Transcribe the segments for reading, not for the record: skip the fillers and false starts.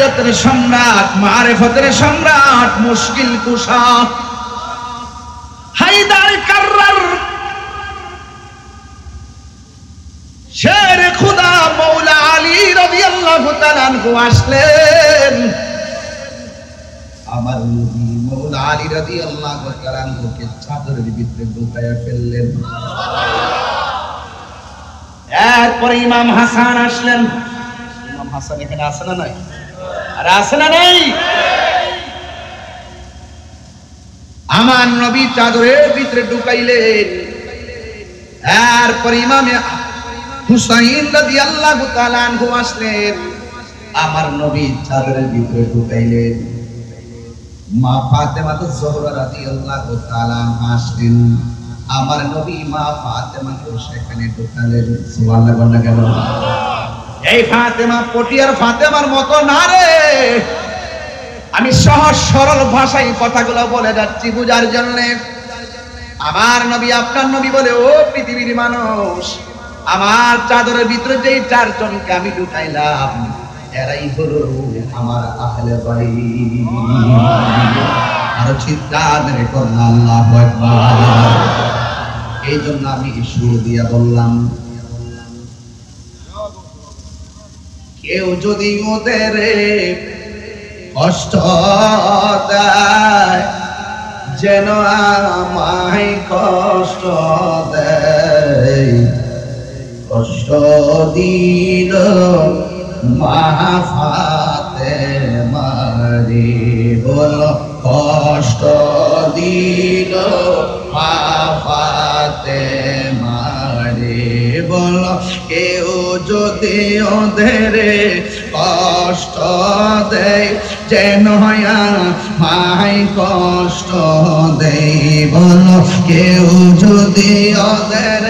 হেদায়েতের সম্রাট, মারিফতের সম্রাট, মুশকিল কুশা হায়দার কাররার শের খুদা মৌলা আলী রাদিয়াল্লাহু তাআলা আনহু আসলেন। আমার নবী মৌলা আলী রাদিয়াল্লাহু তাআলা আনহুকে চাদরের ভিতরে ঢুকায়া ফেললেন। এরপরে ইমাম হাসান আসলেন। ইমাম হাসান এখানে আছে না নাই? আরে আছে না নাই? আমার নবী চাদরের ভিতরে ঢুকাইলেন। এরপরে ইমামে হুসাইন রাদিয়াল্লাহু তাআলা আনহু আসলেন। আমার নবী চাদরের ভিতরে ঢুকাইলেন। মা ফাতেমা জোহরা রাদিয়াল্লাহু তাআলা আনহা আসলেন। আমার নবী মা ফাতেমাকে সেখানে ঢুকালেন। সুবহানাল্লাহ বলেন কেন? এই ফাতেমা পটিয়ার ফাতেমার মতো না রে। আমি সহজ সরল ভাষায় কথাগুলো বলে যাচ্ছি বুঝার জন্য। আমার নবী আপনার নবী বলে, ও পৃথিবীর মানুষ, আমার চাদরের ভিতরে যেই চারজনকে আমি ঢুকাইলাম এরাই হলো আমার আহলে বাইত। আর চিৎকার করে বলুন আল্লাহু আকবার। এই জন্য আমি সুর দিয়া বললাম, কেউ যদি ওদের কষ্ট দেয় যেন আমায় কষ্ট দেয়, কষ্ট দিল মা ফাতেমারে, বল কষ্ট দিল মা ফাতেমারে, বল কেউ যদি ওদের কষ্ট দেয় যেন আমায় কষ্ট দেয়, বল কেউ যদি ওদের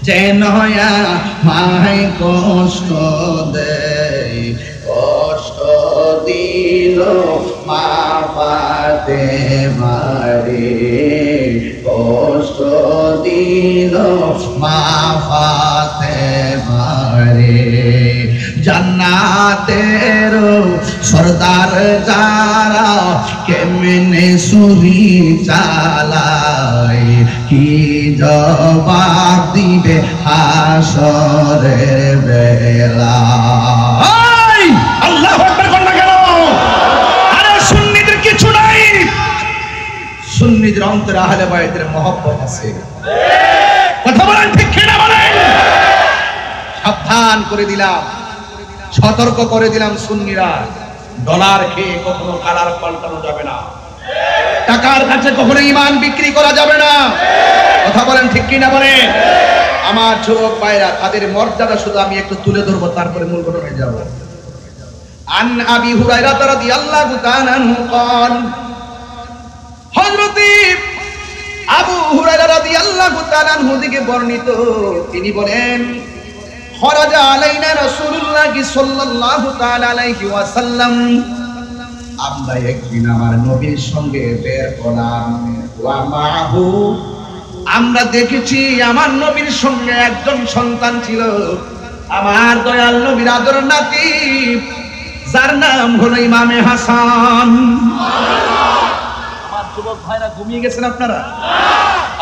যেন আমায় কষ্ট দেয়, কষ্ট দিল মা ফাতেমারে, কষ্ট দিল মা ফাতেমারে। জান্নাতের সরদার যারা কেমনে সুরি চালায়, কি জবাব দিবে হাসরের বেলা। আল্লাহু আকবার বল না কেন? আরে সুন্নিদের কিছু নাই। সুন্নিদের অন্তরে আহলে বাইতের মহব্বত আছে। কথা বলেন ঠিক কিনা বলেন? সাবধান করে দিলাম, সতর্ক করে দিলাম, সুন্নিরা ডলার খেয়ে কখনো কালার পাল্টানো যাবে না, টাকার কাছে কখনো ঈমান বিক্রি করা যাবে না। কথা বলেন ঠিক কিনা বলেন? আমার যুবক ভাইরা, তাদের মর্যাদা শুধু আমি একটু তুলে ধরবো, তারপরে মূল ঘটনায় যাব। আন আবি হুরায়রা রাদিয়াল্লাহু তাআলা আনহু قال, হযরত আবু হুরায়রা রাদিয়াল্লাহু তাআলা আনহু থেকে বর্ণিত, তিনি বলেন, খরাজা আলাইনা রাসূলুল্লাহ সাল্লাল্লাহু তাআলা আলাইহি ওয়াসাল্লাম, আমরা একদিন আমার নবীর সঙ্গে বের হলাম। ওয়া মাহু, আমরা দেখেছি আমার নবীর সঙ্গে একজন সন্তান ছিল, আমার দয়াল নবীর আদর নাতি, যার নাম হলো ইমামে হাসান। আমার যুবক ভাইরা ঘুমিয়ে গেছেন আপনারা?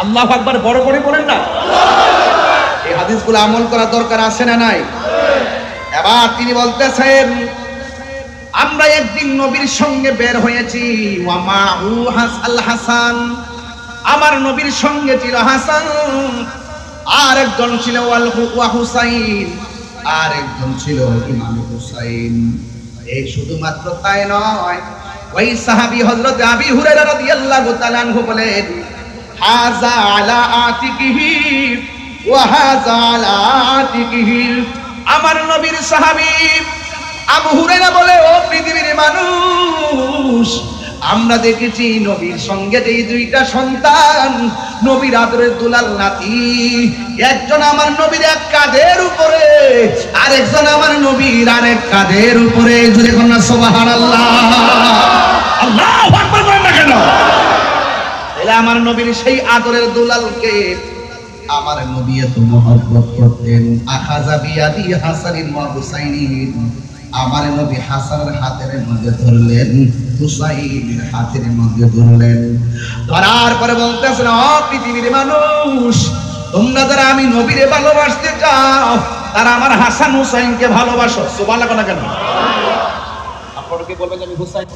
আল্লাহু আকবার বড় করে বলেন না। এই হাদিসগুলো আমল করা দরকার আছে না নাই? এবার তিনি বলতেছেন, আমরা একদিন নবীর সঙ্গে বের হয়েছি। ওয়া মাহু আল হাসান, আমার নবীর সঙ্গে ছিল হাসান, আর একজন ছিল ওয়া হুসাইন, আর একজন ছিল ইমাম হুসাইন। এই শুধুমাত্র তাই নয়, ওই সাহাবী হযরত আবি হুরায়রা রাদিয়াল্লাহু তাআলা আনহু বলেন, হাযা আলা আতিকিহি ওয়া হাযা আলা আতিকিহি, আমার নবীর সাহাবী আবু হুরায়রা বলে, ও পৃথিবীর মানুষ, আমরা দেখেছি নবীর সঙ্গে যে দুইটা সন্তান, নবীর আদরের দুলাল নাতি, একজন আমার নবীর এক কাঁধের উপরে, আরেকজন আমার নবীর আরেক কাঁধের উপরে। জোরে বলুন সুবহানাল্লাহ। আল্লাহু আকবার বলেন না কেন? এলা আমার নবীর সেই আদরের দুলালকে আমার নবী এত মহব্বত করতেন, আখাযা বিয়াদি হাসানিন ওয়া হুসাইনিন, আমার নবী হাসানের হাতের মধ্যে ধরলেন, হুসাইনের হাতের মধ্যে ধরলেন। ধরার পরে বলতেছেন, ও পৃথিবীর মানুষ, তোমরা যারা আমি নবীরে ভালোবাসতে চাও তারা আমার হাসান হুসাইনকে ভালোবাসো। সুবহানাল্লাহ না কেন? আপনারা কি বলবেন আমি হুসাইন,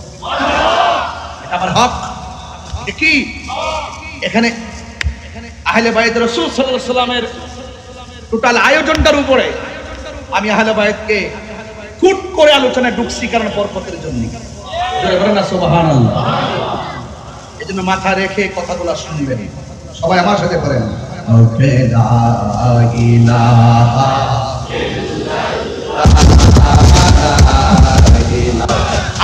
এটা আমার হক। কি এখানে আহলে বায়ত রাসূল সাল্লাল্লাহু আলাইহি ওয়াসাল্লামের টোটাল আয়োজনটার উপরে আমি আহলে বায়তকে কুট করে আলোচনায় ঢুকছি, কারণ বরকতের জন্য। জোরে বলেন না সুবহানাল্লাহ। এজন্য মাথা রেখে কথাগুলো শুনবেন। সবাই আমার সাথে করেন, লা ইলাহা ইল্লাল্লাহ।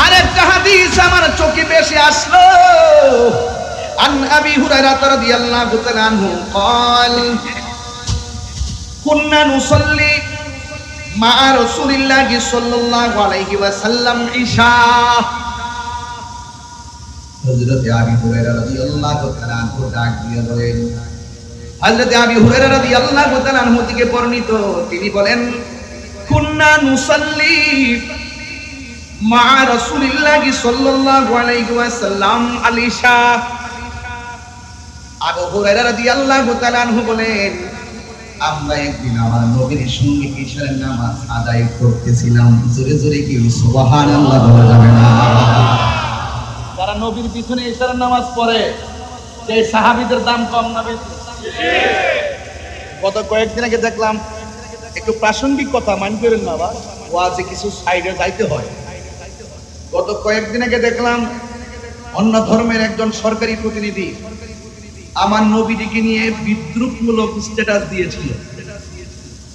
আরেকটা হাদিস আমার চোখে বেশি আসলো। عن أبي هريرة رضي الله تعالى عنه قال كنا نصلي مع رسول الله صلى الله عليه وسلم عشاء। হযরত আবু হুরায়রা রাদিয়াল্লাহু তাআলা আনহু ডাক দিয়ে বলেন, হযরত আবু হুরায়রা রাদিয়াল্লাহু তাআলা আনহু থেকে বর্ণিত, তিনি বলেন, কুন্না নুসাল্লি মা রাসূলিল্লাহি সাল্লাল্লাহু আলাইহি ওয়াসাল্লাম আল ইশা। আবু হুরায়রা রাদিয়াল্লাহু তাআলা আনহু বলেন, আমরা একদিন আমার নবীর সঙ্গে ইশারের নামাজ আদায় করতেছিলাম। জোরে জোরে কি সুবহানাল্লাহ বলা যাবে না? যারা নবীর পিছনে ইশারের নামাজ পড়ে সেই সাহাবীদের দাম কম না বেশি? গত কয়েকদিন আগে দেখলাম, একটু প্রাসঙ্গিক কথা মান করেন না, ওয়াজে কিছু সাইডে যাইতে হয়। গত কয়েকদিন আগে দেখলাম অন্য ধর্মের একজন সরকারি প্রতিনিধি আমার নবীজিকে নিয়ে বিদ্রুপমূলক স্ট্যাটাস দিয়েছিল।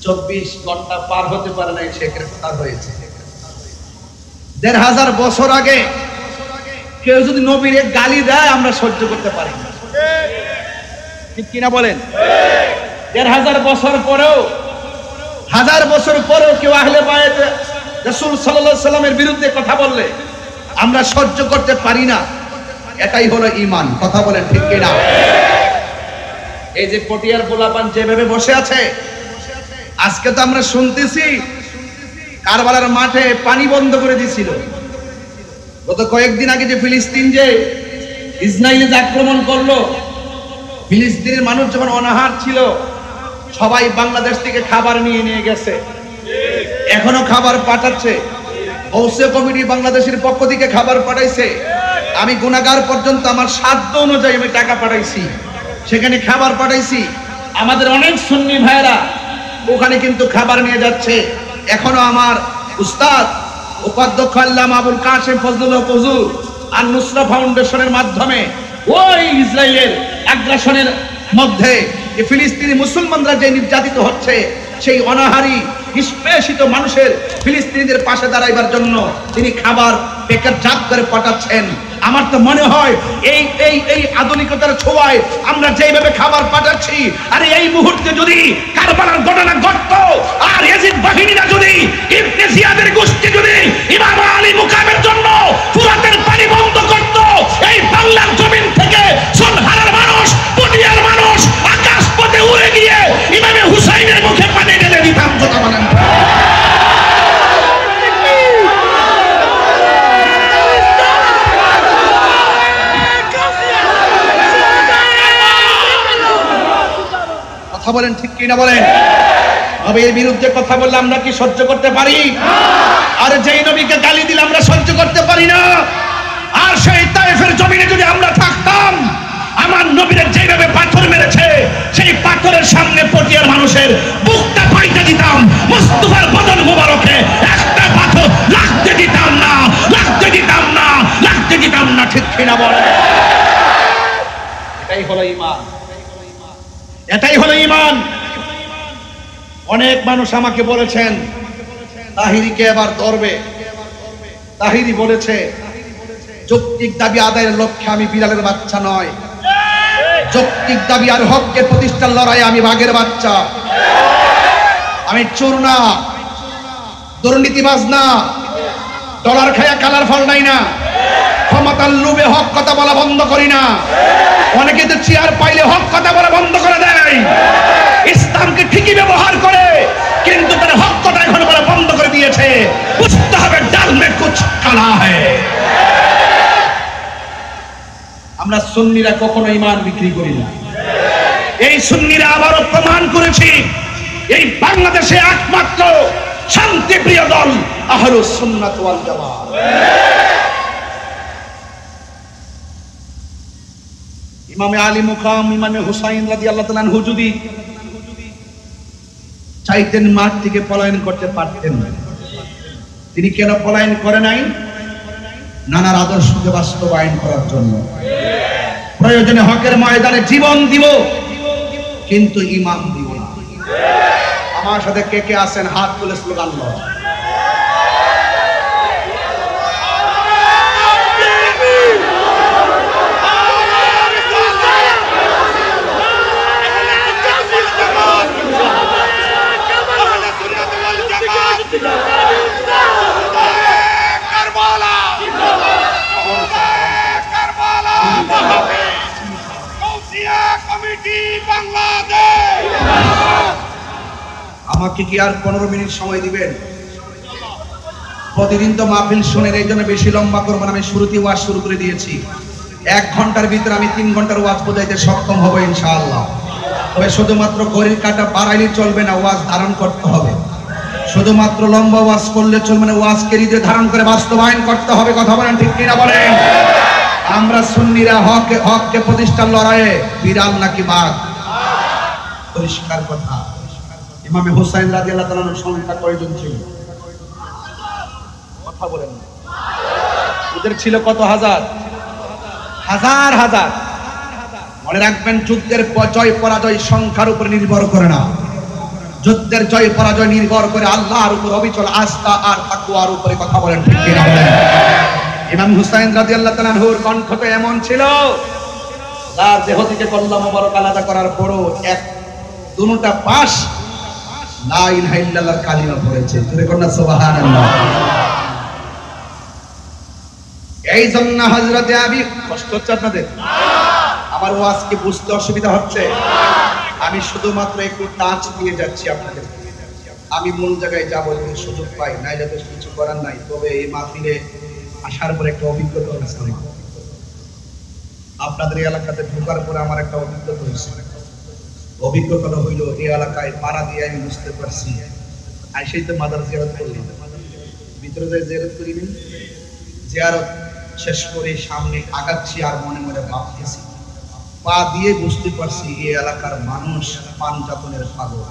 24 ঘন্টা পার হতে পারে নাই, সে গ্রেফতার হয়েছে। 1500 বছর আগে কেউ যদি নবীরে গালি দেয় আমরা সহ্য করতে পারি না, ঠিক কিনা বলেন? 1500 বছর পরেও, 1000 বছর পরেও কেউ আহলে বায়ত রাসূল সাল্লাল্লাহু আলাইহি সাল্লামের বিরুদ্ধে কথা বললে আমরা সহ্য করতে পারি না। এটাই হলো ঈমান। কথা বলেন ঠিক কিনা? এই যে পটিয়ার পোলাপান যেভাবে বসে আছে, আজকে তো আমরা শুনতেছি কারবালার মাঠে পানি বন্ধ করে দিয়েছিল। গত কয়েকদিন আগে যে ফিলিস্তিন যে ইসরায়েলে যে আক্রমণ করলো, ফিলিস্তিনের মানুষ যখন অনাহার ছিল সবাই বাংলাদেশ থেকে খাবার নিয়ে গেছে, এখনো খাবার পাঠাচ্ছে। ঔসে কমিটি বাংলাদেশের পক্ষ থেকে খাবার পাঠাইছে। আমি গুনাহগার পর্যন্ত আমার সাধ্য অনুযায়ী আমি টাকা পাঠাইছি, সেখানে খাবার পাঠাইছি। আমাদের অনেক সুন্নি ভাইরা ওখানে কিন্তু খাবার নিয়ে যাচ্ছে। এখনো আমার উস্তাদ উপাধ্যক্ষ আল্লামা আবুল কাসেম ফজলুল হক হুজুর আর নুসরা ফাউন্ডেশনের মাধ্যমে ওই ইসরায়েলের আগ্রাসনের মধ্যে যে ফিলিস্তিনি মুসলমানরা যে নির্যাতিত হচ্ছে, সেই অনাহারী নিষ্পেষিত মানুষের ফিলিস্তিনিদের পাশে দাঁড়াইবার জন্য তিনি খাবার প্যাকেটজাত করে পাঠাচ্ছেন। আমার তো মনে হয় এই এই এই আধুনিকতার ছোঁয়ায় আমরা যেভাবে খাবার পাঠাচ্ছি, আর এই মুহূর্তে যদি কারবালার ঘটনা ঘটতো আর ইয়াজিদ বাহিনীরা যদি ইবনে জিয়াদের গোষ্ঠী যদি ইমাম আলী মুকামের জন্য ফুরাতের পানি বন্ধ করত, এই বাংলার জমিন থেকে সোনহারার মানুষ, পটিয়ার মানুষ আকাশ পথে উড়ে গিয়ে ইমামে হুসাইনের মুখে পানি ঢেলে দিতাম। কথা বলেন। কথা বলেন ঠিক কিনা বলেন? নবীর বিরুদ্ধে কথা বললে আমরা কি সহ্য করতে পারি? আর যেই নবীকে গালি দিলে আমরা সহ্য করতে পারি না। আর সেই তায়েফের জমিনে যদি আমরা থাকতাম, আমার নবীর যেভাবে পাথর মেরেছে সেই পাথরের সামনে পটিয়ার মানুষের বুকটা পাইতে দিতাম, মুস্তাফার বদন মুবারকে একটা পাথর লাগতে দিতাম না, লাগতে দিতাম না, লাগতে দিতাম না। ঠিক কিনা বলেন? এটাই হলো ঈমান, এটাই হলো ঈমান। অনেক মানুষ আমাকে বলেছেন তাহিরিকে এবার ধরবে। তাহিরি বলেছে যৌক্তিক দাবি আদায়ের লক্ষ্যে আমি বিড়ালের বাচ্চা নয়, যৌক্তিক দাবি আর হককে প্রতিষ্ঠার লড়াইয়ে আমি বাঘের বাচ্চা। আমি চোর না, দুর্নীতিবাজ না, ডলার খায়া কালার ফল নাই না। ক্ষমতার লোভে হক কথা বলা বন্ধ করি না। অনেকে তো চেয়ার পাইলে হক কথা বলা বন্ধ করে দেয়। ইসলামকে ঠিকই ব্যবহার করে, কিন্তু তারা হক কথা এখন বলা বন্ধ করে দিয়েছে। বুঝতে হবে ডাল মে কুছ কালা হ্যায়। আমরা সুন্নিরা কখনো ঈমান বিক্রি করি না। এই সুন্নিরা আবারও প্রমাণ করেছি, এই বাংলাদেশে একমাত্র শান্তিপ্রিয় দল আহলুস সুন্নাত ওয়াল জামাত। ইমামে আলী মুকাম ইমামে হুসাইন রাদিয়াল্লাহু তাআলা আনহু যদি চাইতেন মাঠ থেকে পলায়ন করতে পারতেন, তিনি কেন পলায়ন করে নাই? নানার আদর্শকে বাস্তবায়ন করার জন্য। প্রয়োজনে হকের ময়দানে জীবন দিব, কিন্তু ইমাম দিব না। আমার সাথে কে কে আছেন হাত তুলে স্লোগান দাও। আমাকে কি আর 15 মিনিট সময় দিবেন? প্রতিদিন তো মাহফিল শুনেন, এই জন্য বেশি লম্বা করবো না। আমি শুরুতেই ওয়াজ শুরু করে দিয়েছি। 1 ঘন্টার ভিতরে আমি 3 ঘন্টার ওয়াজ বোঝাইতে সক্ষম হব ইনশাআল্লাহ। তবে শুধুমাত্র ঘড়ির কাঁটা বাড়াইলে চলবে না, ওয়াজ ধারণ করতে হবে। শুধুমাত্র লম্বা ওয়াজ করলে চলবে না, ওয়াজকে হৃদয়ে ধারণ করে বাস্তবায়ন করতে হবে। কথা বলেন ঠিক কিনা বলেন? আমরা সুন্নিরা হককে প্রতিষ্ঠার লড়াইয়ে বিড়াল নাকি বাঘ? পরিষ্কার কথা। ইমামে হুসাইন রাদিয়াল্লাহু তাআলা আনহুর সংখ্যা কয়জন ছিল? কথা বলেন না। ওদের ছিল কত হাজার? হাজার হাজার। মনে রাখবেন, যুদ্ধের জয় পরাজয় সংখ্যার উপর নির্ভর করে না। যুদ্ধের জয় পরাজয় নির্ভর করে আল্লাহর উপর অবিচল আস্থা আর তাকওয়ার উপরে। কথা বলেন ঠিক কিনা বলেন? ইমাম হুসাইন রাদিয়াল্লাহু তাআলা আনহুর কণ্ঠ তো এমন ছিল, তার দেহ থেকে কল্লা মোবারক আলাদা করার পরও দুটা পাশ লা ইলাহা ইল্লাল্লাহর কালিমা পড়েছে। জোরে কন্যা সুবহানাল্লাহ। এই জন্য হযরতে আবি, কষ্ট হচ্ছে আপনাদের? আমার ওয়াজ কি বুঝতে অসুবিধা হচ্ছে? আমি শুধুমাত্র একটু টাচ দিয়ে যাচ্ছি আপনাদের। আমি মূল জায়গায় যাবো যদি সুযোগ পাই, নাইলে তো কিছু করার নাই। তবে এই মাহফিলে আসার পর একটা অভিজ্ঞতা হয়েছে আমার। আপনাদের এই এলাকাতে ঢোকার পরে আমার একটা অভিজ্ঞতা হয়েছে। অভিজ্ঞতাটা হইল, এই এলাকায় পাড়া দিয়ে আমি বুঝতে পারছি, আইসেই তো মাদার জিয়ারত করলাম, ভিতরে যাই জিয়ারত করিনি। জিয়ারত শেষ করে সামনে আগাচ্ছি আর মনে মনে ভাবতেছি, পা দিয়ে বুঝতে পারছি এই এলাকার মানুষ পাঞ্জাতনের পাগল।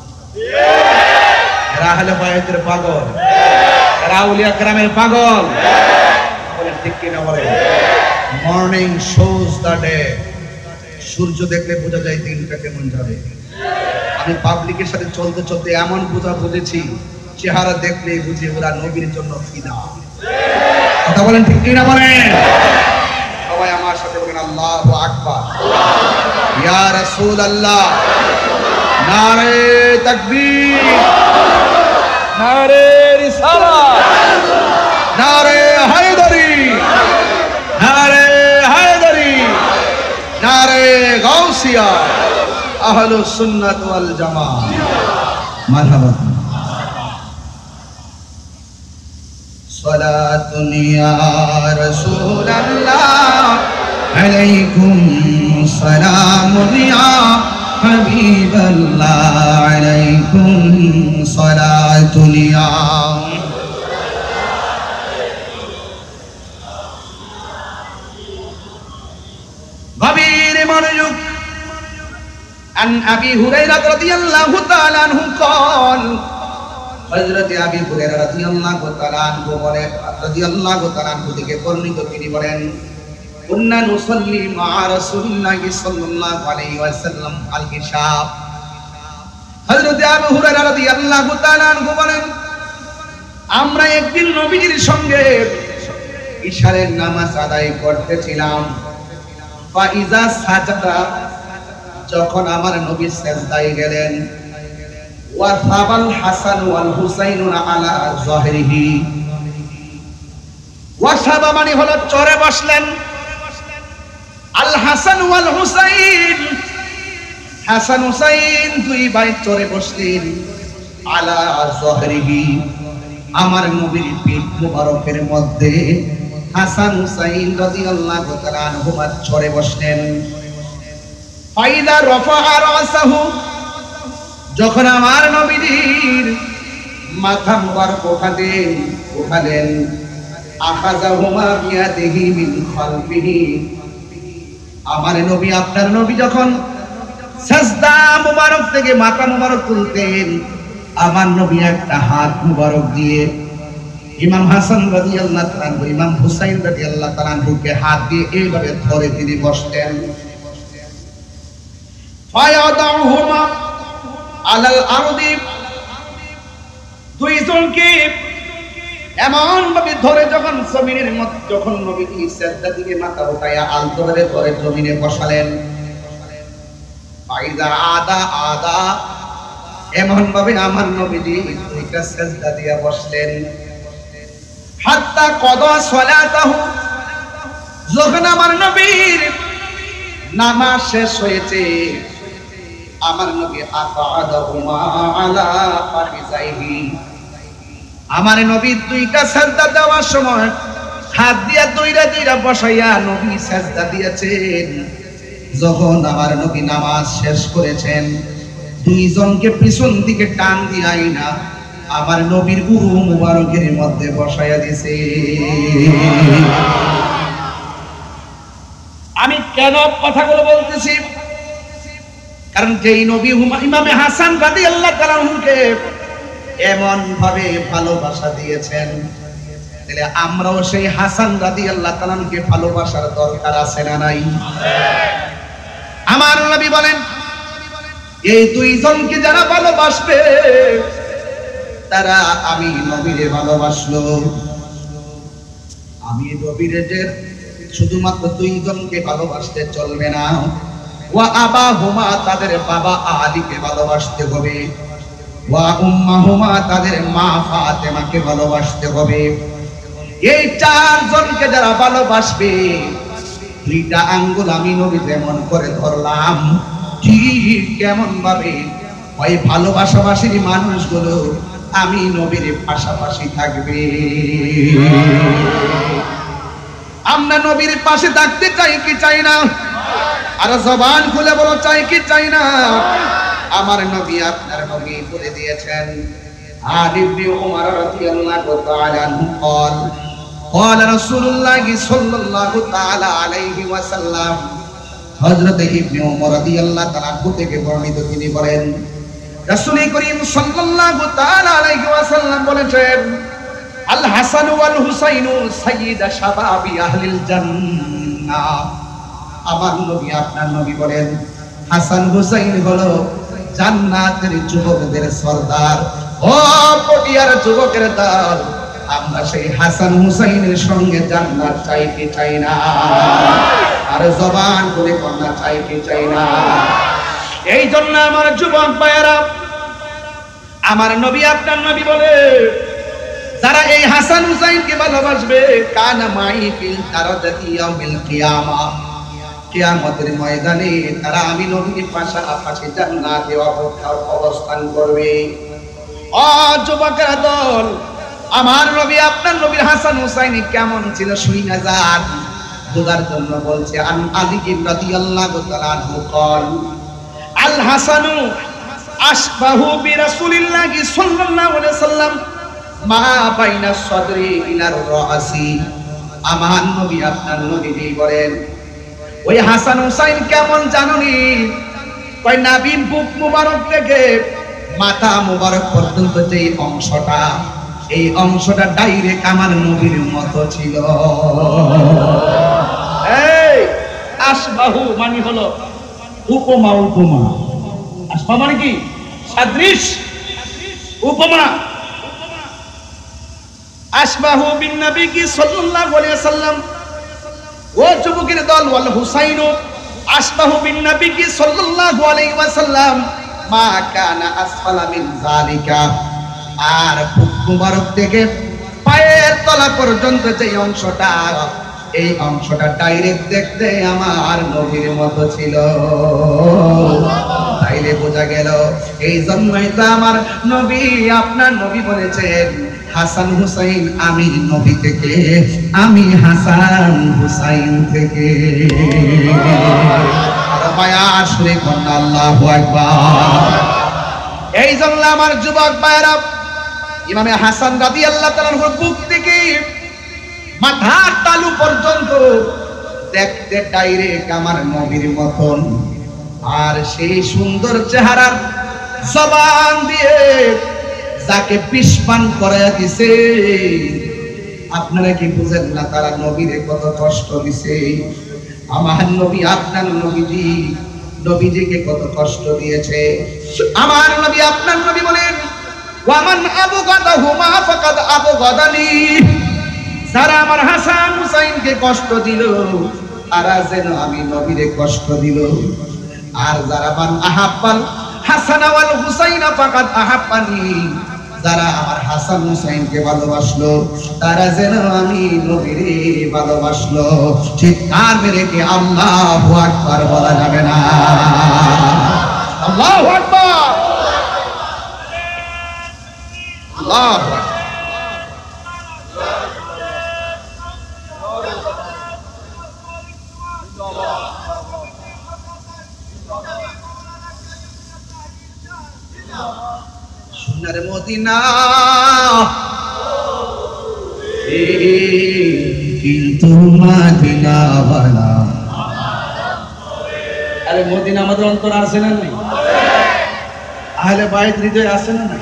এরা হলে বায়াতের পাগল, এরা আউলিয়া কেরামের পাগল। বলেন ঠিক কিনা বলেন? Morning shows the day. সূর্য দেখলে বোঝা যায় দিনটা কেমন যাবে। আমি পাবলিকের সাথে চলতে চলতে এমন বুঝেছি, চেহারা দেখলে বুঝি ওরা নবীর জন্য ফিদা। কথা বলেন ঠিক কিনা বলেন? সবাই আমার সাথে বলেন আল্লাহু আকবার। ইয়া রাসূলুল্লাহ, নারে তাকবীর, নারে রিসালাত, নারে হায়দারি, নারে হায়দারি, নারে গাউসিয়া, আহলুস সুন্নাত ওয়াল জামাত। মারহাবা। সালাতুন ইয়া রাসূলুল্লাহ আলাইকুম সালামুন ইয়া হাবিবাল্লাহ আলাইকুম সালাতুন ইয়া। গভীর মনোযোগ। আন আবি হুরায়রা রাদিয়াল্লাহু তাআলা আনহু قال, হযরত আবি হুরায়রা রাদিয়াল্লাহু তাআলা আনহু বলেন, রাদিয়াল্লাহু তাআলা আনহু থেকে বর্ণিত, তিনি বলেন, কুন্না নুসাল্লি মা রাসূলিল্লাহি সাল্লাল্লাহু আলাইহি ওয়াসাল্লাম আল ইশা। হযরত আবু হুরায়রা রাদিয়াল্লাহু তাআলা আনহু বলেন, আমরা একদিন নবীজির সঙ্গে ইশারের নামাজ আদায় করতেছিলাম। ফাইজা সাজাদা, যখন আমার নবী সিজদায় গেলেন, ওয়া সাবাল হাসান ওয়াল হুসাইন আলা যাহরিহি ওয়াসাবা মানে হলো চড়ে বসলেন। আল হাসান ওয়াল হুসাইন, হাসান হুসাইন দুই ভাই চড়ে বসলেন। আলা যহরিহি, আমার নবীর পিঠ মুবারকের মধ্যে হাসান হুসাইন রাদিয়াল্লাহু তাআলা আনহুমা চড়ে বসলেন। ফাইদা রাফা রাসাহু, যখন আমার নবীর মাথা মুবারক উঠালেন, আখাযাহুমা বিয়াদিহি মিন খালফিহি, আমার নবী আপনার নবী যখন সাজদা মুবারক থেকে মাথা মুবারক তুলতেন, আমার নবী একটা হাত মুবারক দিয়ে ইমাম হাসান রাদিয়াল্লাহু তাআলা আনহু, ইমাম হুসাইন রাদিয়াল্লাহু তাআলা আনহুকে হাত দিয়ে এইভাবে ধরে তিনি বসতেন। ফায়াদাহুমা আলাল আরদি, দুইজনকে এমন ভাবে ধরে যখন জমিনের মধ্যে, যখন নবীজি সিজদা দিকে মাথা উঠায়া আলতো করে ধরে জমিনে বসালেন। ফাইদা আদা আদা, এমন ভাবে আমার নবীজি দুইটা সিজদা দিয়ে বসলেন। হাত্তা কদা সালাতাহু, যখন আমার নবীর নামাজ শেষ হয়েছে, আমার নবী আকাদাহুমা আলা ফাখিযাইহি, আমার নবী দুইটা সিজদা দেওয়ার সময় হাত দিয়া দুইটা বসাইয়া নবী সিজদা দিয়েছেন। যখন আমার নবী নামাজ শেষ করেছেন, দুইজনকে পিছন দিকে টান দিয়াই না আমার নবীর উরু মুবারকের মধ্যে বসাইয়া দিয়েছে। আমি কেন কথাগুলো বলতেছি? কারণ যেই নবী ইমামে হাসান রাদিয়াল্লাহু তাআলা আনহুকে এমন ভাবে ভালোবাসা দিয়েছেন, তাহলে আমরাও সেই হাসান রাদিয়াল্লাহু তাআলা আনহুকে ভালোবাসার দরকার আছে না নাই? আমার নবী বলেন, এই দুইজনকে যারা ভালোবাসবে তারা আমি নবীরে ভালোবাসলো। আমি নবীরে যে শুধুমাত্র দুইজনকে ভালোবাসতে চলবে না, ওয়া আবাহুমা, তাদের বাবা আলীকে ভালোবাসতে হবে, ওয়া উম্মাহুমা, তাদের মা ফাতেমাকে ভালোবাসতে হবে। এই চারজনকে যারা ভালোবাসবে, দুইটা আঙ্গুল আমি নবী যেমন করে ধরলাম, ঠিক কেমন ভাবে ওই ভালোবাসাবাসীর মানুষগুলো আমি নবীর পাশাপাশি থাকবে। আমরা নবীর পাশে থাকতে চাই কি চাই না? আর জবান খুলে বলো, চাই কি চাই না? আমার নবী আপনার নবী বলে দিয়েছেন। আলী ইবনে উমর রাদিয়াল্লাহু তাআলা আনহু قال قال رسول الله صلى الله تعالى عليه وسلم, হযরত ইবনে উমর রাদিয়াল্লাহু তাআলা আনহু থেকে বর্ণিত, তিনি বলেন রাসূল করিম সাল্লাল্লাহু তাআলা আলাইহি ওয়াসাল্লাম বলেছেন, আল হাসান ওয়াল হুসাইন সাইয়্যিদা শাবাবি আহলিল জান্নাহ। আমার নবী আপনার নবী বলেন, হাসান হুসাইন হলো জান্নাতের যুবকদের সরদার। ও পটিয়ার যুবকের দল, আমরা সেই হাসান হুসাইনের সঙ্গে জান্নাত চাই কি চাই না? আর জবান খুলে কন্যা চাই কি চাই না? এই জন্য আমার যুবক ভাইয়েরা, আমার নবী আপনার নবী বলে, যারা এই হাসান হুসাইনকে ভালোবাসবে, কানা মাই ফিল তারাদাতি ইয়াউমিল কিয়ামাহ, কিয়ামতের ময়দানে তারা আমি নবীর পাশাপাশি জান্নাতে অবস্থান করবে। ও যুবকেরা দল, আমার নবী আপনার নবীর হাসান হুসাইন কেমন ছিল শুইনা যান, বোঝার জন্য বলছে। আন আলী রাদিয়াল্লাহু তাআলা আনহু قال আল হাসানু আশবাহু বিরাসূলিল্লাহি সাল্লাল্লাহু আলাইহি সাল্লাম মা বাইনা সাদরি ইলার রাসি। আমার নবী আপনার নবী বলেন, ওই হাসান হুসাইন কেমন জানুনি? কয় নাবির বুক মুবারক থেকে মাথা মুবারক পর্যন্ত যে অংশটা, এই অংশটা ডাইরেক্ট আমার নবীর মতো ছিল। এই আশবাহু মানে হলো উপমা, উপমা। আশবা মানে কি? সাদৃশ, উপমা। আশবাহু বিন নবী সাল্লাল্লাহু আলাইহি ওয়াসাল্লাম। ও যুবকের দল, ওয়াল হুসাইন আশবাহু বিন নবী সাল্লাল্লাহু আলাইহি ওয়াসাল্লাম মা কানা আসফালা মিন যালিকা। আর বুক মুবারক থেকে পায়ের গলা পর্যন্ত যে অংশটা, এই অংশটা ডাইরেক্ট দেখতে আমার নবীর মতো ছিল। তাইলে বোঝা গেল এই জন্যই তো আমার নবী, আপনার নবী বলেছেন হাসান হুসাইন আমি নবী থেকে, আমি হাসান হুসাইন থেকে। আল্লাহু আকবার। এই জন্য আমার যুবক ভাইরা, ইমামে হাসান রাদিয়াল্লাহু তাআলার বুক থেকে মাথার তালু পর্যন্ত দেখতে ডাইরেক্ট আমার নবীর মতন। আর সেই সুন্দর চেহারার জবান দিয়ে যাকে বিষপান করাইয়া দিছে, আপনারা কি বুঝেন না তারা নবীরে কত কষ্ট দিছে? আমার নবী, আপনার নবীজি, নবীজিকে কত কষ্ট দিয়েছে। আমার নবী, আপনার নবী বলেন ওয়ামান আবগাদাহুমা ফাকাদ আবগাদানি, যারা আমার হাসান হুসাইনকে কষ্ট দিল তারা যেন আমি নবীরে কষ্ট দিল। আর যারা মান আহাব্বাল হাসান ওয়াল হুসাইনা ফাকাদ আহাব্বানি, যারা আমার হাসান হুসাইনকে ভালোবাসলো তারা যেন আমি নবীরে ভালোবাসলো। চিৎকার মেরে কি আল্লাহু আকবার বলা যাবে না? আল্লাহু আকবার, আল্লাহু আকবার। সোনার মদিনা কিন্তু মদিনাওয়ালা, আরে মদিনা আমাদের অন্তর আছে না নাই? আহলে বাইত হৃদয় আছে না নাই?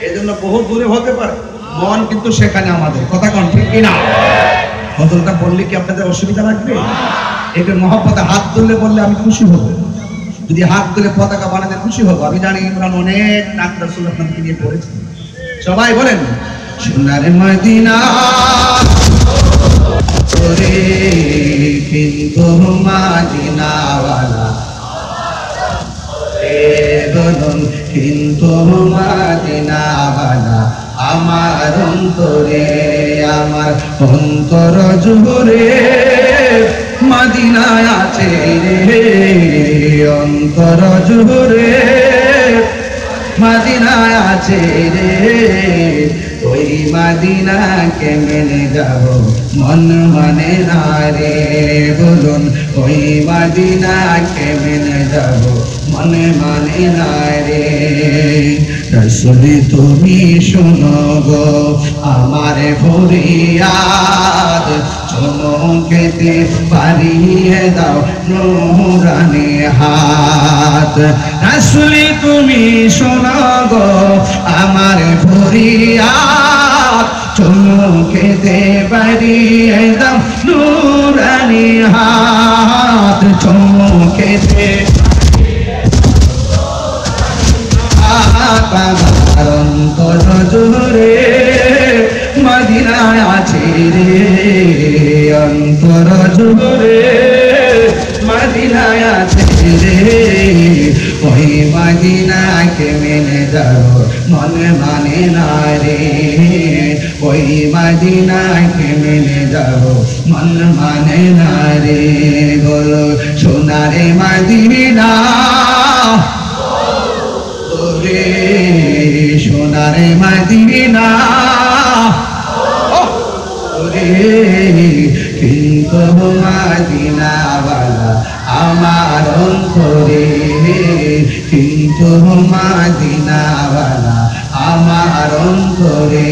এই জন্য বহু দূরে হতে পারে, মন কিন্তু সেখানে আমাদের। কথা কোন ঠিক কিনা? হজরটা বললে কি আপনাদের অসুবিধা লাগবে? একে মহব্বতে হাত তুললে বললে আমি খুশি হব, যদি হাত তুলে পতাকা বানাতে খুশি হব। আমি জানি ইমরান অনেক নাত রাসূল আপনাদেরকে নিয়ে পড়েছে। সবাই বলেন সোনার মদিনা ওরে কিন্তু মদিনাওয়ালা, বলুন কিন্তু মদিনাওয়ালা আমার অন্তরে, আমার অন্তর জুড়ে মদিনায় আছে রে, অন্তর জুড়ে মদিনায় আছে রে। ওই মদিনাকে মেনে যাব মন মানে না রে, বলুন ওই মদিনাকে মেনে যাব মন মানে না রে। রাসূল তুমি শোনো গো আমার ফরিয়াদ, চমকেতে পারিয়ে দাও নূরানি হাত। রাসূল তুমি শোনো গো আমার ফরিয়াদ, চমকেতে পারিয়ে দাও নূরানি হাত, চমকেতে আমার অন্তর জুড়ে মদিনায় আছে রে, অন্তর জুড়ে মদিনায় আছে রে। ওই মদিনাকে মেনে যাব মন মানে না রে, ওই মদিনাকে মেনে যাব মন মানে না রে। বলো সোনারে মদিনা রে, সোনারে মদিনা রে, কিন্তু মদিনাওয়ালা আমার অন্তরে, কিন্তু মদিনাওয়ালা আমার অন্তরে।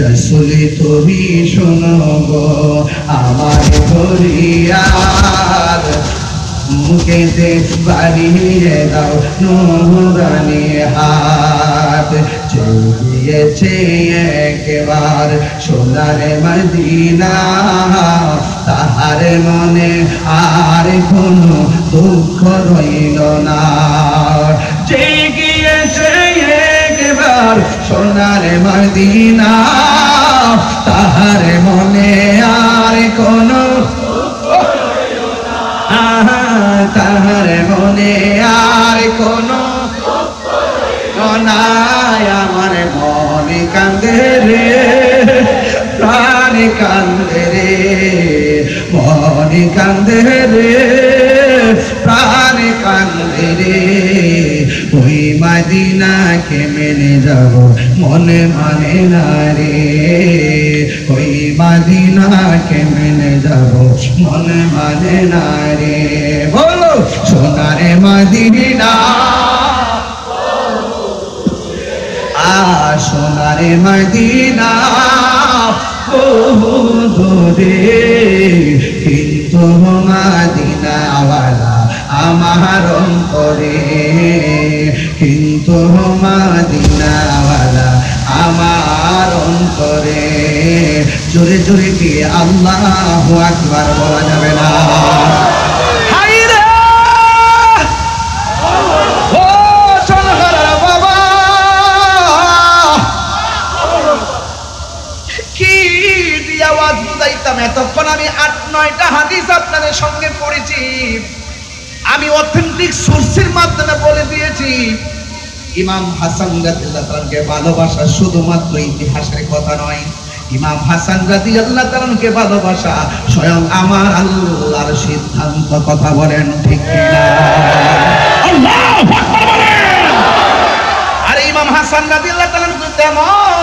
রাসূল তুমি শোনো গো আমার ফরিয়াদ, মুখেতে বাড়িয়ে দাও নূরানি হাত। চেয়েছে একবার সোনার মদিনা, তাহার মনে আর কোনো দুঃখ রইল না। চেয়েছে একবার সোনার মদিনা, তাহার মনে আর কোনো, তাহার মনে আর কোনো নাই। আমার মনে কান্দে রে, কান্দে রে, মনে কান্দে রে, প্রাণে কান্দে রে, ওই মদিনাকে মেনে যাব মনে মানে না রে, ওই মদিনাকে মেনে যাব মনে মানে না রে। বলো সোনারে মদিনা, সোনারে মদিনা বহু দূরে, কিন্তু মদিনাওয়ালা আমার অন্তরে, কিন্তু মদিনাওয়ালা আমার অন্তরে। জোরে জোরে কি আল্লাহু আকবার বলা যাবে না? এতক্ষণ আমি 8-9টা হাদিস আপনাদের সঙ্গে পড়েছি, আমি অথেন্টিক সোর্সের মাধ্যমে বলে দিয়েছি। ইমাম হাসান রাদিয়াল্লাহু তাআলাকে ভালোবাসা শুধুমাত্র ইতিহাসের কথা নয়, ইমাম হাসান রাদিয়াল্লাহু তাআলাকে ভালোবাসা স্বয়ং আমার আল্লাহর সিদ্ধান্ত। কথা বলেন ঠিক কিনা? আল্লাহু আকবার বলেন। আর ইমাম হাসান রাদিয়াল্লাহু তাআলা তেমন,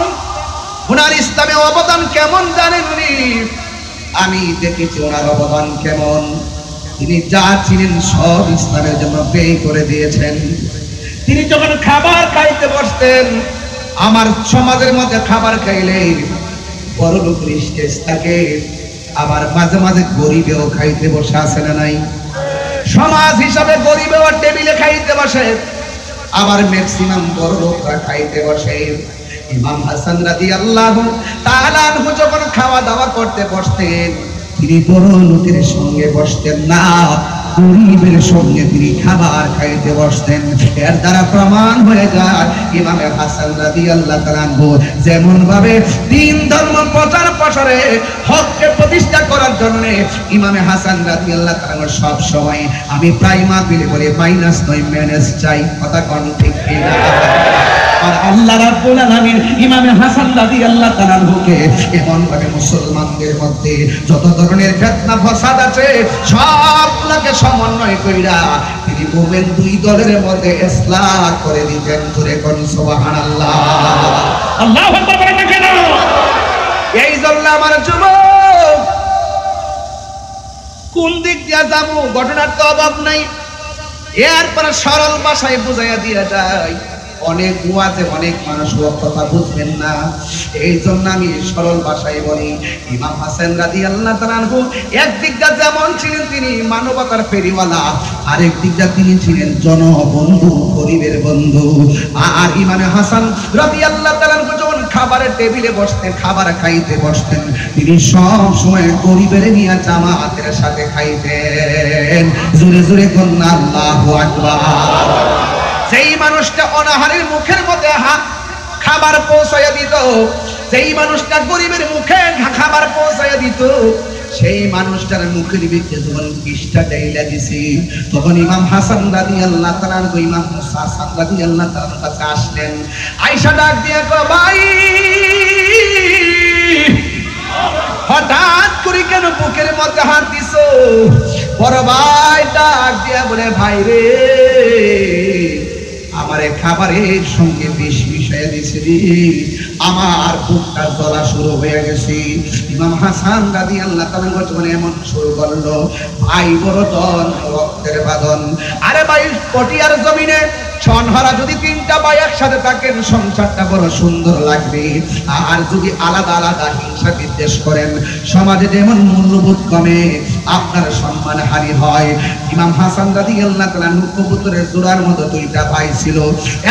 ওনার ইসলামে অবদান কেমন জানেন উনি? আমি দেখেছি ওনার অবদান কেমন। তিনি যা ছিলেন সব ইসলামের জন্য ব্যয় করে দিয়েছেন। তিনি যখন খাবার খাইতে বসতেন, আমার সমাজের মধ্যে খাবার খাইলে বড় লোকের স্টেজ থাকে, আবার মাঝে মাঝে গরিবেও খাইতে বসে, আছে না নাই? সমাজ হিসাবে গরিবেও টেবিলে খাইতে বসে, আবার ম্যাক্সিমাম বড় লোকরা খাইতে বসে। ইমাম হাসান রাদিয়াল্লাহু তাআলা আনহু যখন খাওয়া দাওয়া করতে বসতেন, তিনি বড় লোকের সঙ্গে বসতেন না, গরিবের সঙ্গে তিনি খাবার খাইতে বসতেন। এর দ্বারা প্রমাণ হয়ে যায় ইমাম হাসান রাদিয়াল্লাহু তাআলা আনহু যেমন ভাবে দ্বীন ধর্ম প্রচার প্রসারে হককে প্রতিষ্ঠা করার জন্য ইমাম হাসান রাদিয়াল্লাহু তাআলা সব সময়, আমি প্রায় মাহফিলে বলি মাইনাস নয় ম্যানেজ চাই। কথা কোন ঠিক কিনা? আর আল্লাহ রাব্বুল আলামিন ইমাম হাসান রাদিয়াল্লাহু তাআলা আনহুকে এমন ভাবে মুসলমানদের মধ্যে যত ধরনের ফিতনা ফাসাদ আছে সবগুলোকে সমন্বয় কইরা তিনি মুমিন দুই দলের মধ্যে ইসলাহ করে দিতেন। জোরে কোন সুবহানাল্লাহ। আল্লাহু আকবার বলেন না কেন? এই জন্য আমার যুবক, কোন দিক দিয়া যাবো ঘটনার তো অভাব নাই, এরপর সরল ভাষায় বুঝাইয়া দিয়া যায়। অনেক ওয়াজে অনেক মানুষ কথা বুঝবেন না, এই জন্য আমি সরল ভাষায় বলি। ইমাম হাসান রাদিয়াল্লাহু তাআলা আনহু একদিক দিয়ে যেমন ছিলেন তিনি মানবতার ফেরিওয়ালা, আরেক দিক দিয়ে তিনি ছিলেন জনবন্ধু, গরিবের বন্ধু। আর ইমাম হাসান রাদিয়াল্লাহু তাআলা আনহু যখন খাবারের টেবিলে বসতেন, খাবার খাইতে বসতেন, তিনি সব সময় গরিবের নিয়ে জামাতের সাথে খাইতেন। জোরে জোরে কন্যা আল্লাহু আকবার। যেই মানুষটা অনাহারের মুখের মধ্যে খাবার পৌঁছাইয়া দিত, যেই মানুষটা গরিবের মুখে খাবার পৌঁছাইয়া দিত, সেই মানুষটার মুখের ভিতরে যখন বিষটা ডাইলা দিছি, তখন ইমাম হাসান রাদিয়াল্লাহু তাআলা আনহু ইমাম হাসান রাদিয়াল্লাহু তাআলার কাছে আসলেন। আয়েশা ডাক দিয়ে কয়, ভাই হঠাৎ করে কেন বুকের মধ্যে হাত দিছো? বড় ভাই ডাক দিয়া বলে, ভাই রে, আমারে খাবারের সঙ্গে বিষ মিশিয়ে দিয়েছে রে, আমার বুকটা জ্বলা শুরু হয়ে গেছে। ইমাম হাসান রাদিয়াল্লাহু তাআলা যখন এমন শুরু করলো, ভাই বড় দন রক্তের বাঁধন। আরে ভাই, পটিয়ার জমিনে ছনহারা যদি 3টা ভাই একসাথে থাকেন, সংসারটা বড় সুন্দর লাগবে। আর যদি আলাদা আলাদা হিংসা বিদ্বেষ করেন, সমাজে যেমন মূল্যবোধ কমে, আপনার সম্মান হানি হয়। ইমাম হাসান রাদিয়াল্লাহু তাআলা কবুতরের জোড়ার মতো 2টা ভাই ছিল।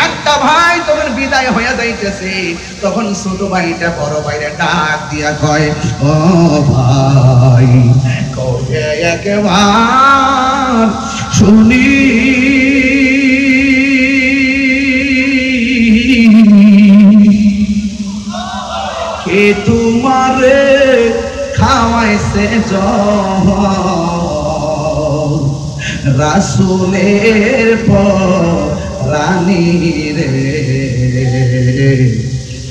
একটা ভাই তখন বিদায় হয়ে যাইতেছে, তখন ছোট ভাইটা বড় ভাইরে ডাক দিয়া কয়, ও ভাই, কবে একবার শুনি কে তোমারে খাওয়াইছে রাসূলের রানী রে,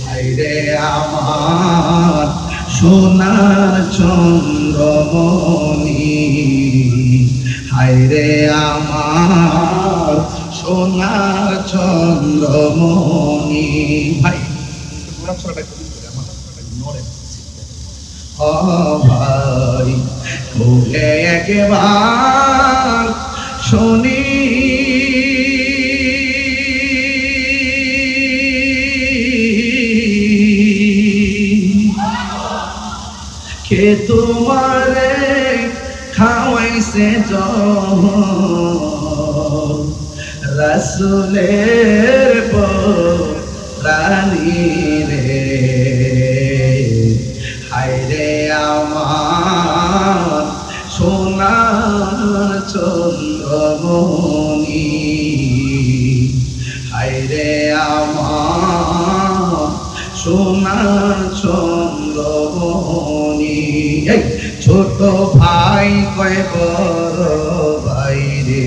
হায়রে আমার সোনার চন্দ্রমণি হায়রে আমার সোনার চন্দ্রমণি ভাই ও ভাই খুলে একবার শুনি কে তোমারে খাওয়াইছে রাসূলের প্রাণী রে হায়রে আমার সোনার চন্দ্রমণি হায়রে আমার সোনার চন্দ্রমণি ছোট ভাই কয় বড় ভাই রে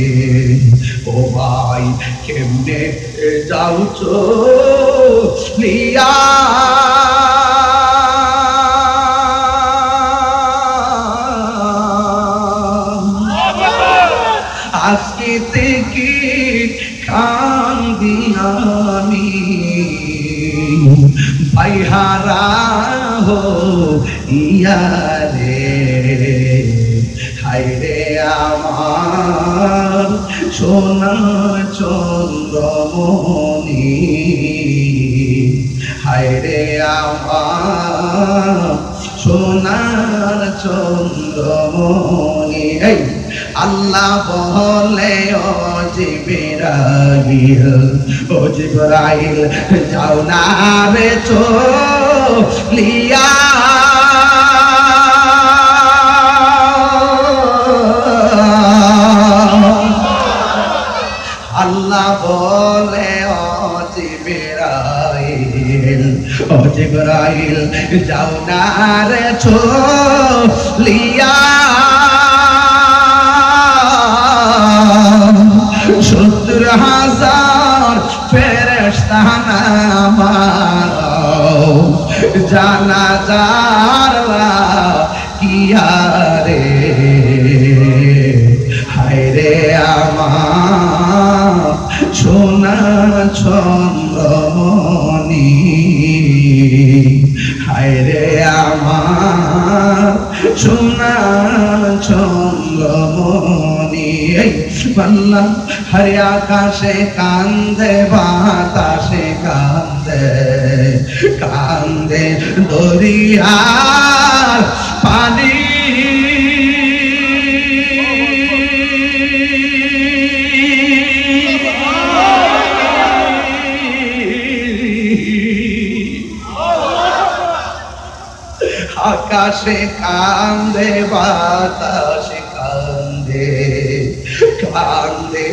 ও ভাই কেমনে যাও চলিয়া আজকে থেকে কান্দি আমি ভাই হারা হো ইয়ারে হায়রে আমার সোনার চন্দ্রমণি হায়রে আমার সোনার চন্দ্রমণি আল্লাহ বলে ও জিবরাইল যাও না রে চলিয়া আল্লাহ বলে ও জিবরাইল যাও না রে চলিয়া 70,000 ফেরেশতা নামাও জানাজার কিয়ারে হায়রে আমার সোনার চন্দ্রমণি হায়রে আমার সোনার চন্দ্রমণি বললাম হরে আকাশে কান্দে বাতাসে কান্দে কান্দে দরিয়ার পানি আকাশে কান্দে বাতাসে কান্দে কান্দে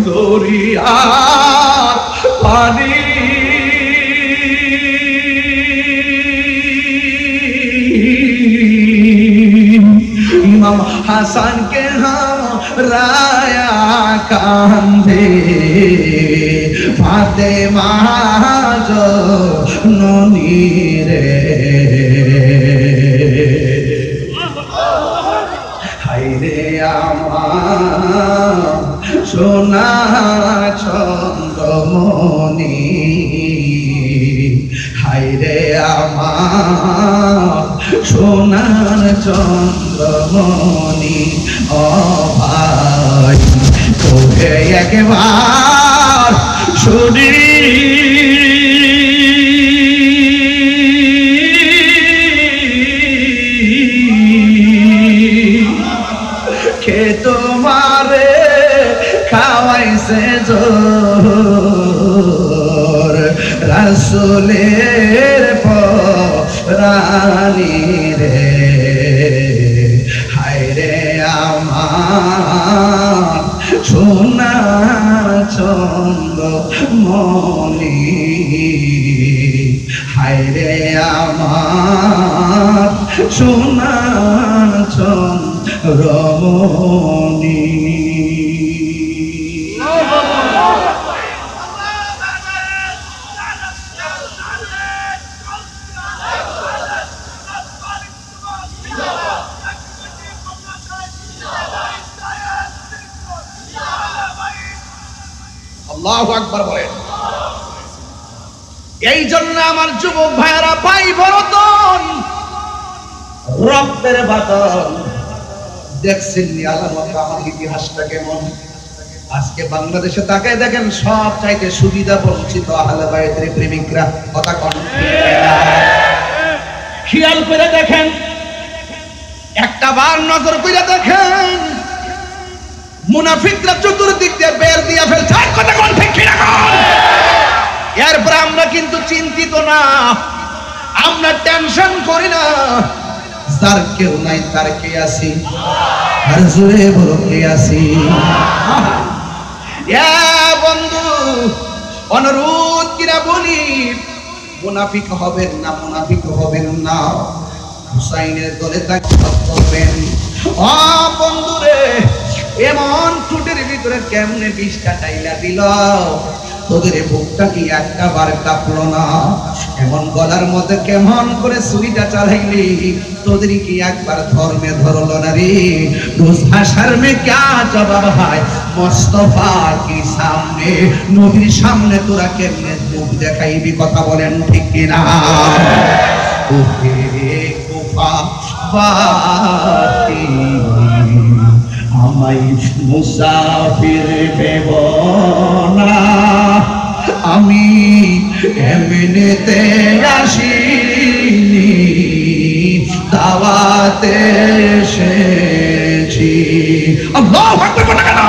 দরিয়ার পানি ইমাম হাসান কে হারায়া কান্দে ফাতেমা জননী রে হায়রে আমার সোনার চন্দ্রমণি হায়রে আমার সোনার চন্দ্রমণি ও ভাই তোকে একবার শুনি কে তোমারে খাওয়াইছে জোর রাসূলের প্রাণী রে হায়রে আমার সোনার চন্দ্রমণি হায়রে আমার সোনার চন্দ্রমণি আল্লাহু আকবার বলেন। এই জন্য আমার যুবক ভাইয়েরা, ভাই বরতন, রক্তের বাদল দেখছেন নি আলামত আমার ইতিহাসটা কেমন। আজকে বাংলাদেশে তাকায় দেখেন, সব চাইতে সুবিধা বঞ্চিত আহলে বাইতের প্রেমিকরা। কথা কোন খেয়াল করে দেখেন, একটা বার নজর করে দেখেন, মুনাফিকরা চতুর্দিক দিয়ে বের দিয়ে ফেলছে। কথা কোন ঠিক কিনা কোন? এরপর আমরা কিন্তু চিন্তিত না, আমরা টেনশন করি না। যার কেউ নাই তার কে আছি, আর জোরে বলো কে আছি। বন্ধু, অনুরোধ কিনা বলি, মুনাফিক হবেন না, মুনাফিক হবেন না। হুসাইনের দলে থাকবেন। বন্ধুরে, এমন টুটের ভিতরে কেমনে বিষটা টাইলা দিল, তোদের বুকটা কি একটা বার কাঁপলো না? এমন গলার মধ্যে কেমন করে ছুরিটা চালাইলি, তোদের কি একবার ধর্মে ধরলো না রে? রোজ হাসার মে ক্যা জবাব হয় মুস্তাফা কি সামনে, নবীর সামনে তোরা কেমনে মুখ দেখাইবি? কথা বলেন ঠিক কিনা? ওহে কুফা বাতি, আমায় মুসাফির ভেব না, আমি এমনিতে আসিনি, দাওয়াতে এসেছি। আল্লাহু আকবার বলেন না?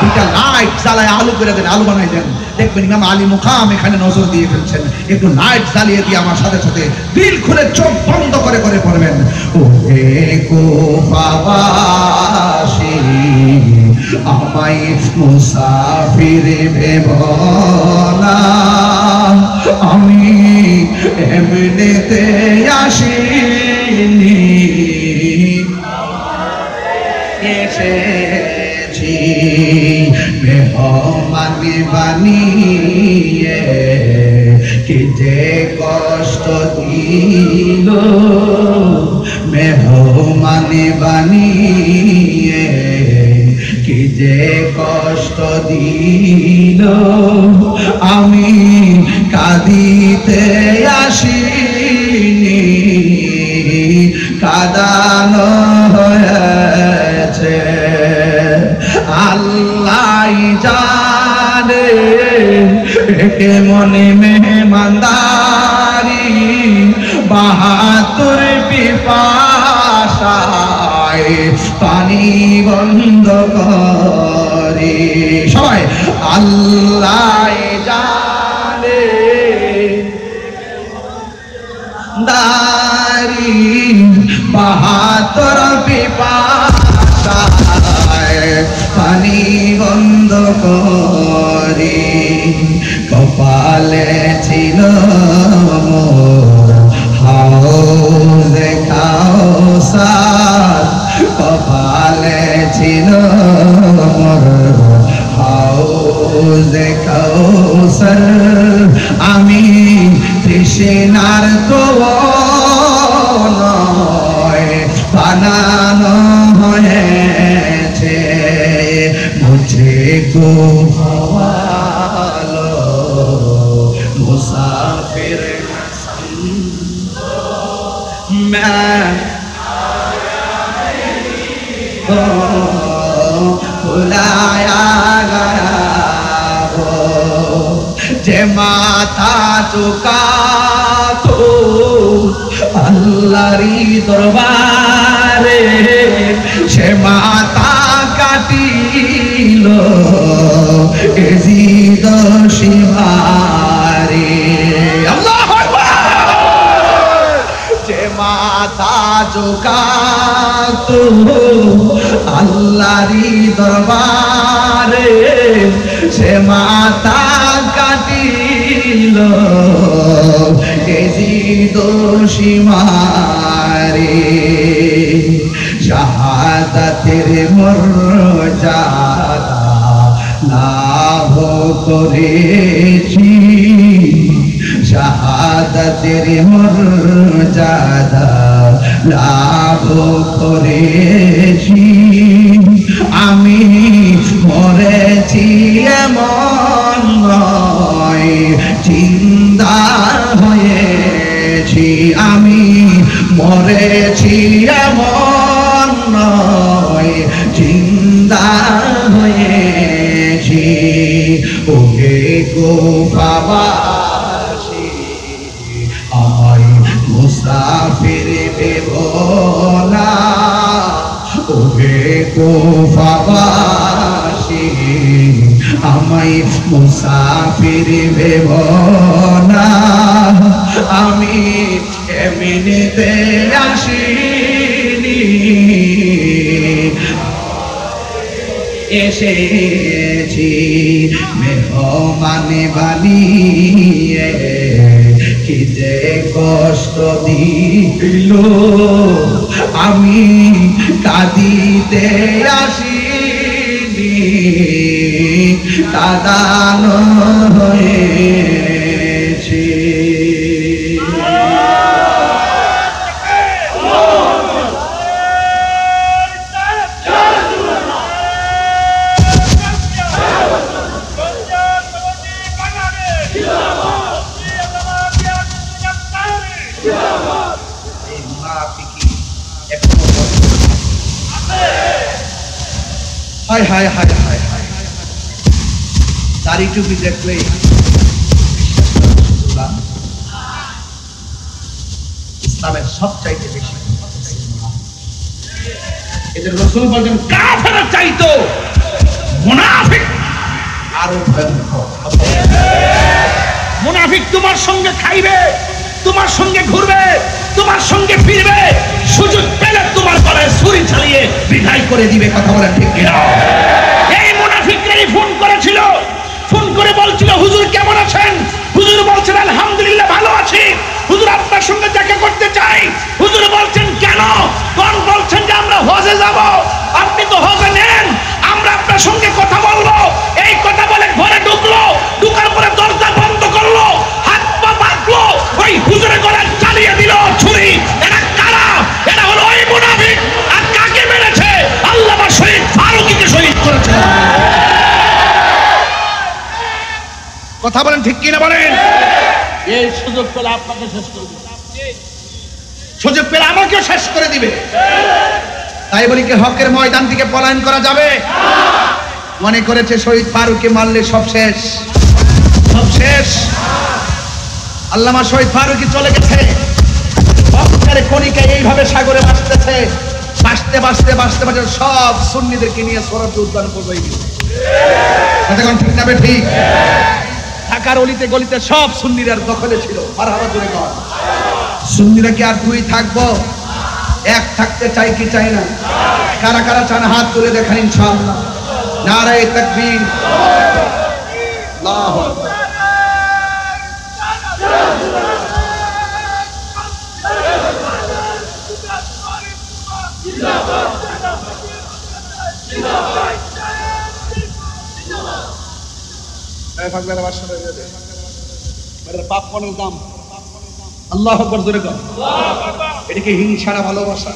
দুইটা লাইট জ্বালায় আলো করে দেন, আলো বানাই দেন, দেখবেন ইমাম আলী মুকাম এখানে নজর দিয়ে ফেলছেন। একটু লাইট জ্বালিয়ে দিয়ে আমার সাথে সাথে দিল খুলে চোখ বন্ধ করে করে পড়বেন, ওহে কুফাবাসী, আমায় মুসাফির ভেব না, আমি এমনিতে আসিনি, এসেছি মেহমানি বানিয়ে, কি যে কষ্ট দিল, মেহমানি বানিয়ে কি যে কষ্ট দিল, আমি কাঁদিতে আসিনি, কাঁদানো হয়েছে। আল্লাহ জানে কে মনে মেহমানদারি, বাহাতুর পিপাসায় পানি বন্ধ করে। সবাই আল্লাহ জানে দারি, বাহাতুর পিপাসায় পানি বন্ধ করে। কপালে ছিল মোর হাউজে কাউসার, কপালে ছিল মোর হাউজে কাউসার, আমি তৃষ্ণার তো নয়, বানানো হয়েছে মুঝে কো ভালো মুসাফির मैं बुलाया गया हो, जे माथा चुका तो अल्लाहरी दरबारे, से माथा काटिलो एजिद शिवारे। अल्लाह माथा झुकातो আল্লাহরি দরবারে, সে মাথা কাটিল এজিদ সীমারে। শাহাদাতের মর্যাদা লাভ করেছি, শাহাদাতের মর্যাদা লাভ করেছি, আমি মরেছি এমন হয়েছি আমি, মরেছি এমন নয়, জিন্দা হয়েছি। ওহে কুফাবাসী আমায় মুসাফির ভেবো না, ওহে কুফাবাসী আমায় মুসাফির ভেবো না। আমি এমনিতে আসিনি, এসেছি মেহমান বানিয়ে। কি যে কষ্ট দিল, আমি কাঁদিতে আসিনি, কাঁদানো হয়েছি। হায় হায় হায় হায় হায়, দাড়ি টুপি দেখলে ইসলামের সবচাইতে বেশি। এদের রাসূল বলেন কাফের চাইতো মুনাফিক আরো ভয়ঙ্কর। মুনাফিক তোমার সঙ্গে খাইবে, তোমার সঙ্গে ঘুরবে, তোমার সঙ্গে ফিরবে, সুযোগ পেলে তোমার গলায় ছুরি চালিয়ে বিদায় করে দিবে। কথা বলেন ঠিক কিনা? এই মুনাফিকরাই ফোন করেছিল, ফোন করে বলছিল হুজুর কেমন আছেন? হুজুর বলছেন আলহামদুলিল্লাহ ভালো আছি, হুজুর আপনার সঙ্গে দেখা করতে চাই। হুজুর বলছেন কেন? কোন বলছেন যে আমরা হজে যাব, আপনি তো হজে নেন, আমরা আপনার সঙ্গে কথা বলবো। এই কথা বলে ঘরে ঢুকলো, ঢুকার পরে দরজা বন্ধ করলো, হাত পা বাঁধলো, ওই হুজুরের গলায় চালিয়ে দিল ছুরি। এরা কারা? এরা হলো ওই মুনাফিক। আর কাকে মেরেছে? আল্লামা শহীদ ফারুকীকে শহীদ করেছে। কথা বলেন ঠিক কিনা বলেন? এই সুযোগ পেলে আপনাকে শেষ করে দিবে, সুযোগ পেলে আমাকেও শেষ করে দিবে। তাই বলি কি হকের ময়দান থেকে পলায়ন করা যাবে? মনে করেছে শহীদ ফারুককে মারলে সব শেষ, সব শেষ। আল্লামা শহীদ ফারুকী চলে গেছে, অহংকারে কণিকা এইভাবে সাগরে ভাসতেছে, ভাসতে ভাসতে ভাসতে ভাসতে সব সুন্নিদেরকে নিয়ে সরাসরি উদ্যান পৌঁছে গেছে। কতক্ষণ ঠিক যাবে? ঠিক। ঢাকার অলিতে গলিতে সব সুন্নিরা দখলে ছিল। মারহাবা জোরে কর। সুন্নিরা কি আর দুই থাকবো? এক থাকতে চাই কি চাই না? কারা কারা চান হাত তুলে দেখান ইনশাআল্লাহ। নারায়ে তাকবীর, আল্লাহু আকবার। আল্লাহু আকবার জোরে কর। এটা কি হিংসা না ভালোবাসা?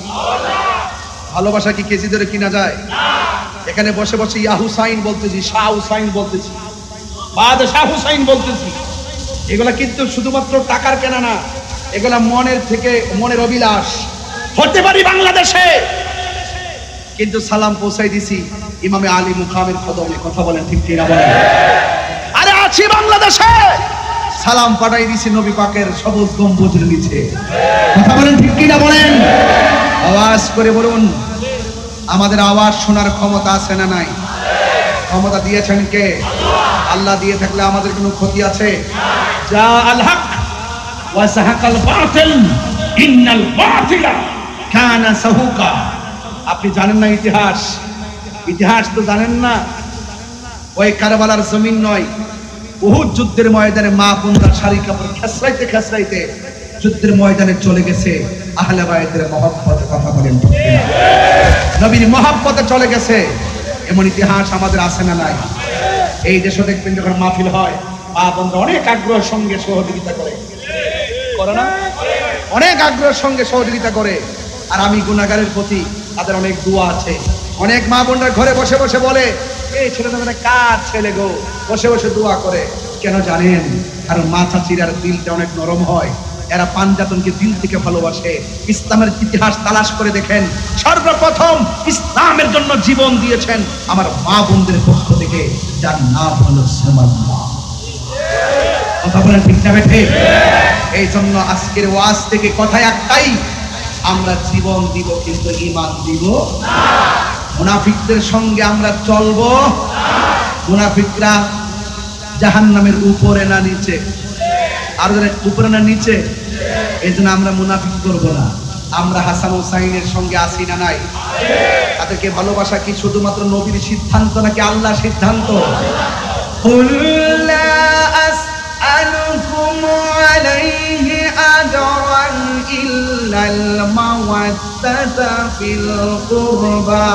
ভালোবাসা কি কেজি ধরে কিনা যায়? এখানে বসে বসে ইয়া হুসাইন বলতেছি, শাহ হুসাইন বলতেছি, বাদশাহ হুসাইন বলতেছি, এগুলা কিন্তু শুধুমাত্র টাকার কেনা না, এগুলা মনের থেকে, মনের অভিলাষ। হতে পারি বাংলাদেশে, কিন্তু সালাম পৌঁছাই দিছি ইমামে আলী মুকামের কদমে। কথা বলেন ঠিক কিনা বলেন? আরে আছি বাংলাদেশে, সালাম পাঠাই দিছি নবী পাকের সবুজ গম্বুজের নিচে। কথা বলেন ঠিক কিনা বলেন? আওয়াজ করে বলুন, আমাদের আওয়াজ শোনার ক্ষমতা আছে না নাই? ক্ষমতা দিয়েছেন কে? আল্লাহ দিয়ে থাকলে আমাদের কোনো ক্ষতি আছে? যা আল হক ওয়া সাহাকাল বাতিল ইন্নাল বাতিলা কানা সাহুকা। আপনি জানেন না ইতিহাস? ইতিহাস তো জানেন না। ওই কারবালার জমিন নয়, উহুদ যুদ্ধের ময়দানে মা বোনরা শাড়ি কাপড় খেসরাইতে খেসরাইতে যুদ্ধের ময়দানে চলে গেছে আহলে বাইতের মহব্বতে। কথা বলেন ঠিক কিনা? নবীর মহব্বতে চলে গেছে। এমন ইতিহাস আমাদের আছে না নাই? এই দেশে দেখবেন যখন মাহফিল হয়, মা বোনরা অনেক আগ্রহের সঙ্গে সহযোগিতা করে, করে না? অনেক আগ্রহের সঙ্গে সহযোগিতা করে। আর আমি গুনাহগারের প্রতি তাদের অনেক দোয়া আছে। অনেক মা বোনরা ঘরে বসে বসে বলে, এই ছেলেটা কার ছেলে গো, বসে বসে দোয়া করে। কেন জানেন? কারণ মা চাচিরার দিলটা অনেক নরম হয়, এরা পাঞ্জাতনকে দিল থেকে ভালোবাসে। ইসলামের ইতিহাস তালাশ করে দেখেন, সর্বপ্রথম ইসলামের জন্য জীবন দিয়েছেন আমার মা বোনদের পক্ষ থেকে, যার নাম হলো সুমাইয়া। কথা বলেন ঠিক না বেঠে? এই জন্য আজকের ওয়াজ থেকে কথা একটাই, আমরা জীবন দিব কিন্তু ঈমান দিব না। মুনাফিকদের সঙ্গে আমরা চলবো না। মুনাফিকরা জাহান্নামের উপরে না নিচে? আর উপরে না নিচে? এই জন্য আমরা মুনাফিক করব না। আমরা হাসান হুসাইনের সঙ্গে আসি না নাই? তাদেরকে ভালোবাসা কি শুধুমাত্র নবীর সিদ্ধান্ত নাকি আল্লাহর সিদ্ধান্ত? أسألكم عليه أجرا إلا المودة في القربى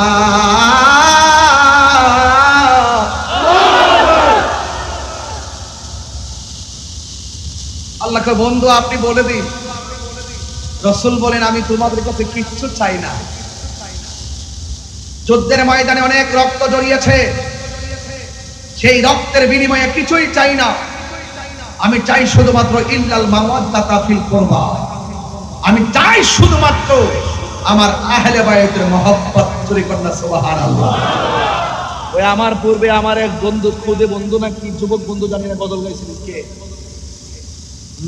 আল্লাহকে বন্ধু আপনি বলে দিন, রাসূল বলেন আমি তোমাদের কাছে কিচ্ছু চাই না। যুদ্ধের ময়দানে অনেক রক্ত জড়িয়েছে, সেই রক্তের বিনিময়ে কিছুই চাই না। আমি চাই শুধুমাত্র ইল্লাল মাওয়াদ্দাতা ফিল কুরবা, আমি চাই শুধুমাত্র আমার আহলে বায়তের মহব্বত। চুরি করনা সুবহানাল্লাহ। ওই আমার পূর্বে আমার এক বন্ধু, খুদে বন্ধু নাকি যুবক বন্ধু জানি না, গজল গাইছিলেন কে?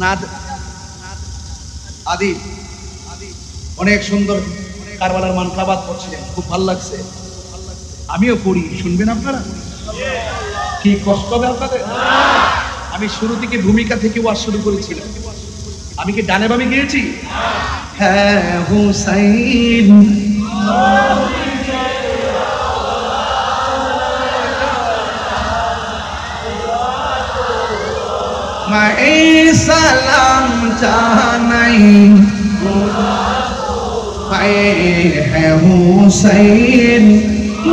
নাদ আদি অনেক সুন্দর কারবালার মানকাবাত পড়ছিলেন, খুব ভালো লাগছে। আমিও পড়ি, শুনবেন আপনারা? কি কষ্ট হবে আপনাদের? আমি শুরু থেকে ভূমিকা থেকে ওয়াজ শুরু করেছিলাম। আমি কি ডানে বামে গিয়েছি? হ্যাঁ হুসাইন মাই সালাম জানাই, মাই হ্যাঁ হুসাইন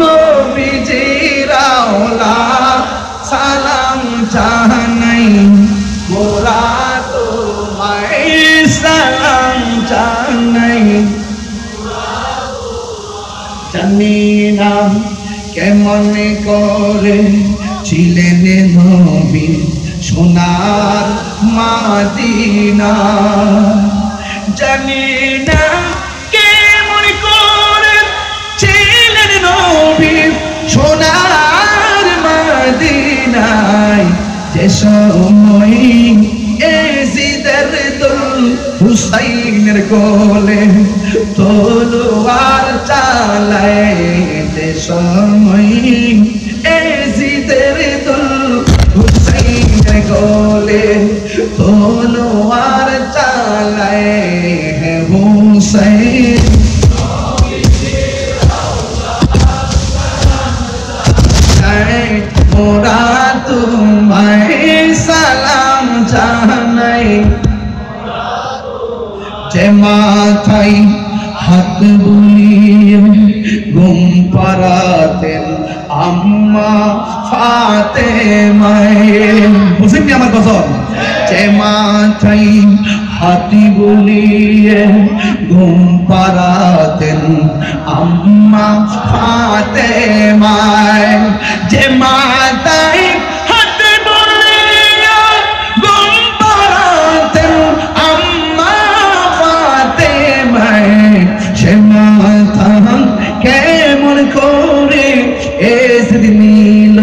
নবীজির আওলাদ, সালাম জানাই মোরা তোমায়, সালাম জানাই। জানি না কেমন করে ছিলেন নবী সোনার মাদিনা, জানি না কেমন করে ছিলেন নবী সোনার মাদিনায়, যে সময় এজিদের দুল হুসাইনের কোলে তলোয়ার চালায়, যে সময় এজিদের দুল হুসাইনের কোলে তলোয়ার চালায়, হুসাইন মোরা তোমায় সালাম জানাই, যে মাথায় হাত বুলিয়ে ঘুম পাড়াতেন আম্মা ফাতেমায়। বুঝেননি আমার কথা? যে মাথায় হাতি বুলিয়ে ঘুম পাড়াতেন আম্মা ফাতেমায়, যে মাথায় হাত বুলিয়ে ঘুম পাড়াতেন আম্মা ফাতেমায়, সে মাথা কেমন করে এসে নিল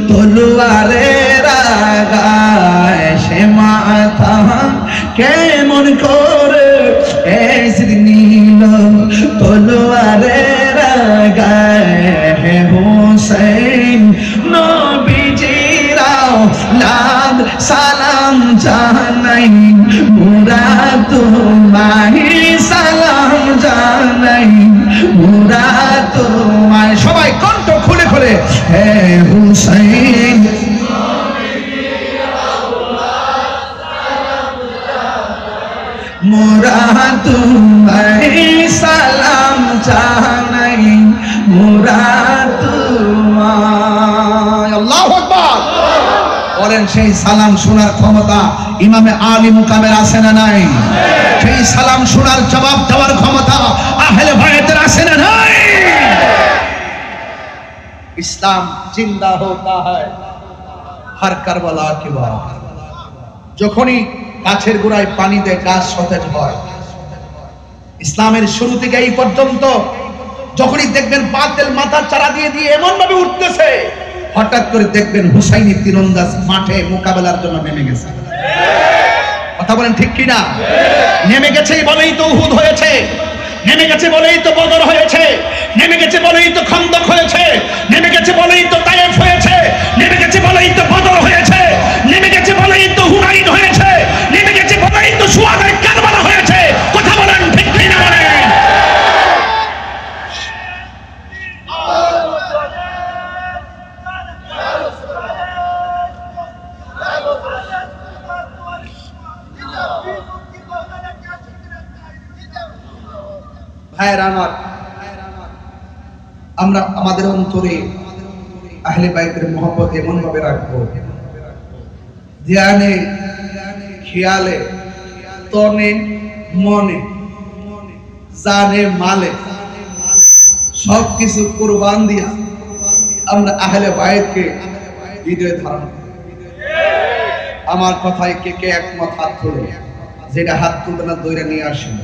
তলোয়ারের আগায়, সে মাথা কেমন করে এসে নিল তলোয়ারের আগায়, হুসাইন নবীজির আওলাদ সালাম জানাই, মোরা তোমায় সালাম জানাই, মোরা তোমায়। সবাই কণ্ঠ খুলে খুলে হে হুসাইন মোরা তোমায় সালাম জানাই, মোরা তোমায়। আল্লাহু আকবার বলেন। সেই সালাম শোনার ক্ষমতা ইমামে আলী মুকামের আছে না নাই? সেই সালাম শোনার জবাব দেওয়ার ক্ষমতা আহলে বায়তের আছে না নাই? इस्लाम जिंदा होता है हर करबला की बात যখনই গাছের গোড়ায় পানি দেয় গাছ সতেজ হয় ইসলামের শুরু থেকে এই পর্যন্ত যখনই দেখবেন বাতিল মাথার চারা দিয়ে দিয়ে এমন ভাবে উঠতেছে হঠাৎ করে দেখবেন হুসাইনি তীরন্দাজ মাঠে মোকাবেলার জন্য নেমে গেছে কথা বলেন ঠিক কি না নেমে গেছে বলেই তো উহুদ হয়েছে নেমে গেছে বলেই তো বদর হয়েছে নেমে গেছে বলেই তো খন্দক হয়েছে নেমে গেছে বলেই তো তায়েফ হয়েছে নেমে গেছে বলেই তো বদর হয়েছে নেমে গেছে বলেই তো হুনাইন হয়েছে নেমে গেছে বলেই তো শুহাদায়ে কারবালা হয়েছে কথা বলেন ঠিক কি না বলেন ভাইরা আমার আমরা আমাদের অন্তরে আহলে বাইতের মহব্বত এমন ভাবে রাখবো ধ্যানে খেয়ালে তনে মনে জানে মালে সবকিছু কুরবান দিয়া আমরা আহলে বাইতকে হৃদয়ে ধারণ করি আমার কথায় কে কে একমত হাত তুলে যেটা হাত তুলবে না দইরা নিয়ে আসেন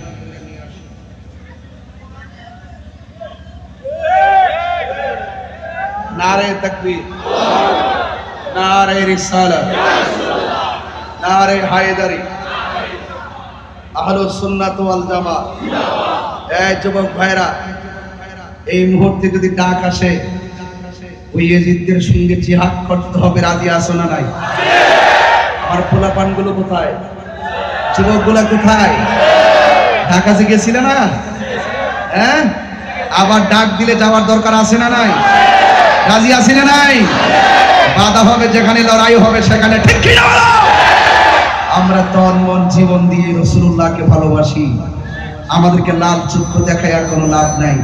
नारे तकबीर नारे रिसालत नारे हायदारी আহলুস সুন্নাত ওয়াল জামাত এই যুবক ভাইরা এই মুহূর্তে যদি ডাক আসে ওই ইয়াজিদদের সঙ্গে জিহাদ করতে হবে রাজি আছো না নাই আমার পোলাপানগুলো কোথায় যুবকগুলো কোথায় ঢাকা থেকে গেছিল না হ্যাঁ আবার ডাক দিলে যাওয়ার দরকার আছে না নাই রাজি আছি না নাই বাধা হবে যেখানে লড়াই হবে সেখানে ঠিক কি না আমরা তন মন জীবন দিয়ে রাসূলুল্লাহকে ভালোবাসি আমাদেরকে লাল চক্ষু দেখায় আর কোনো লাভ নাই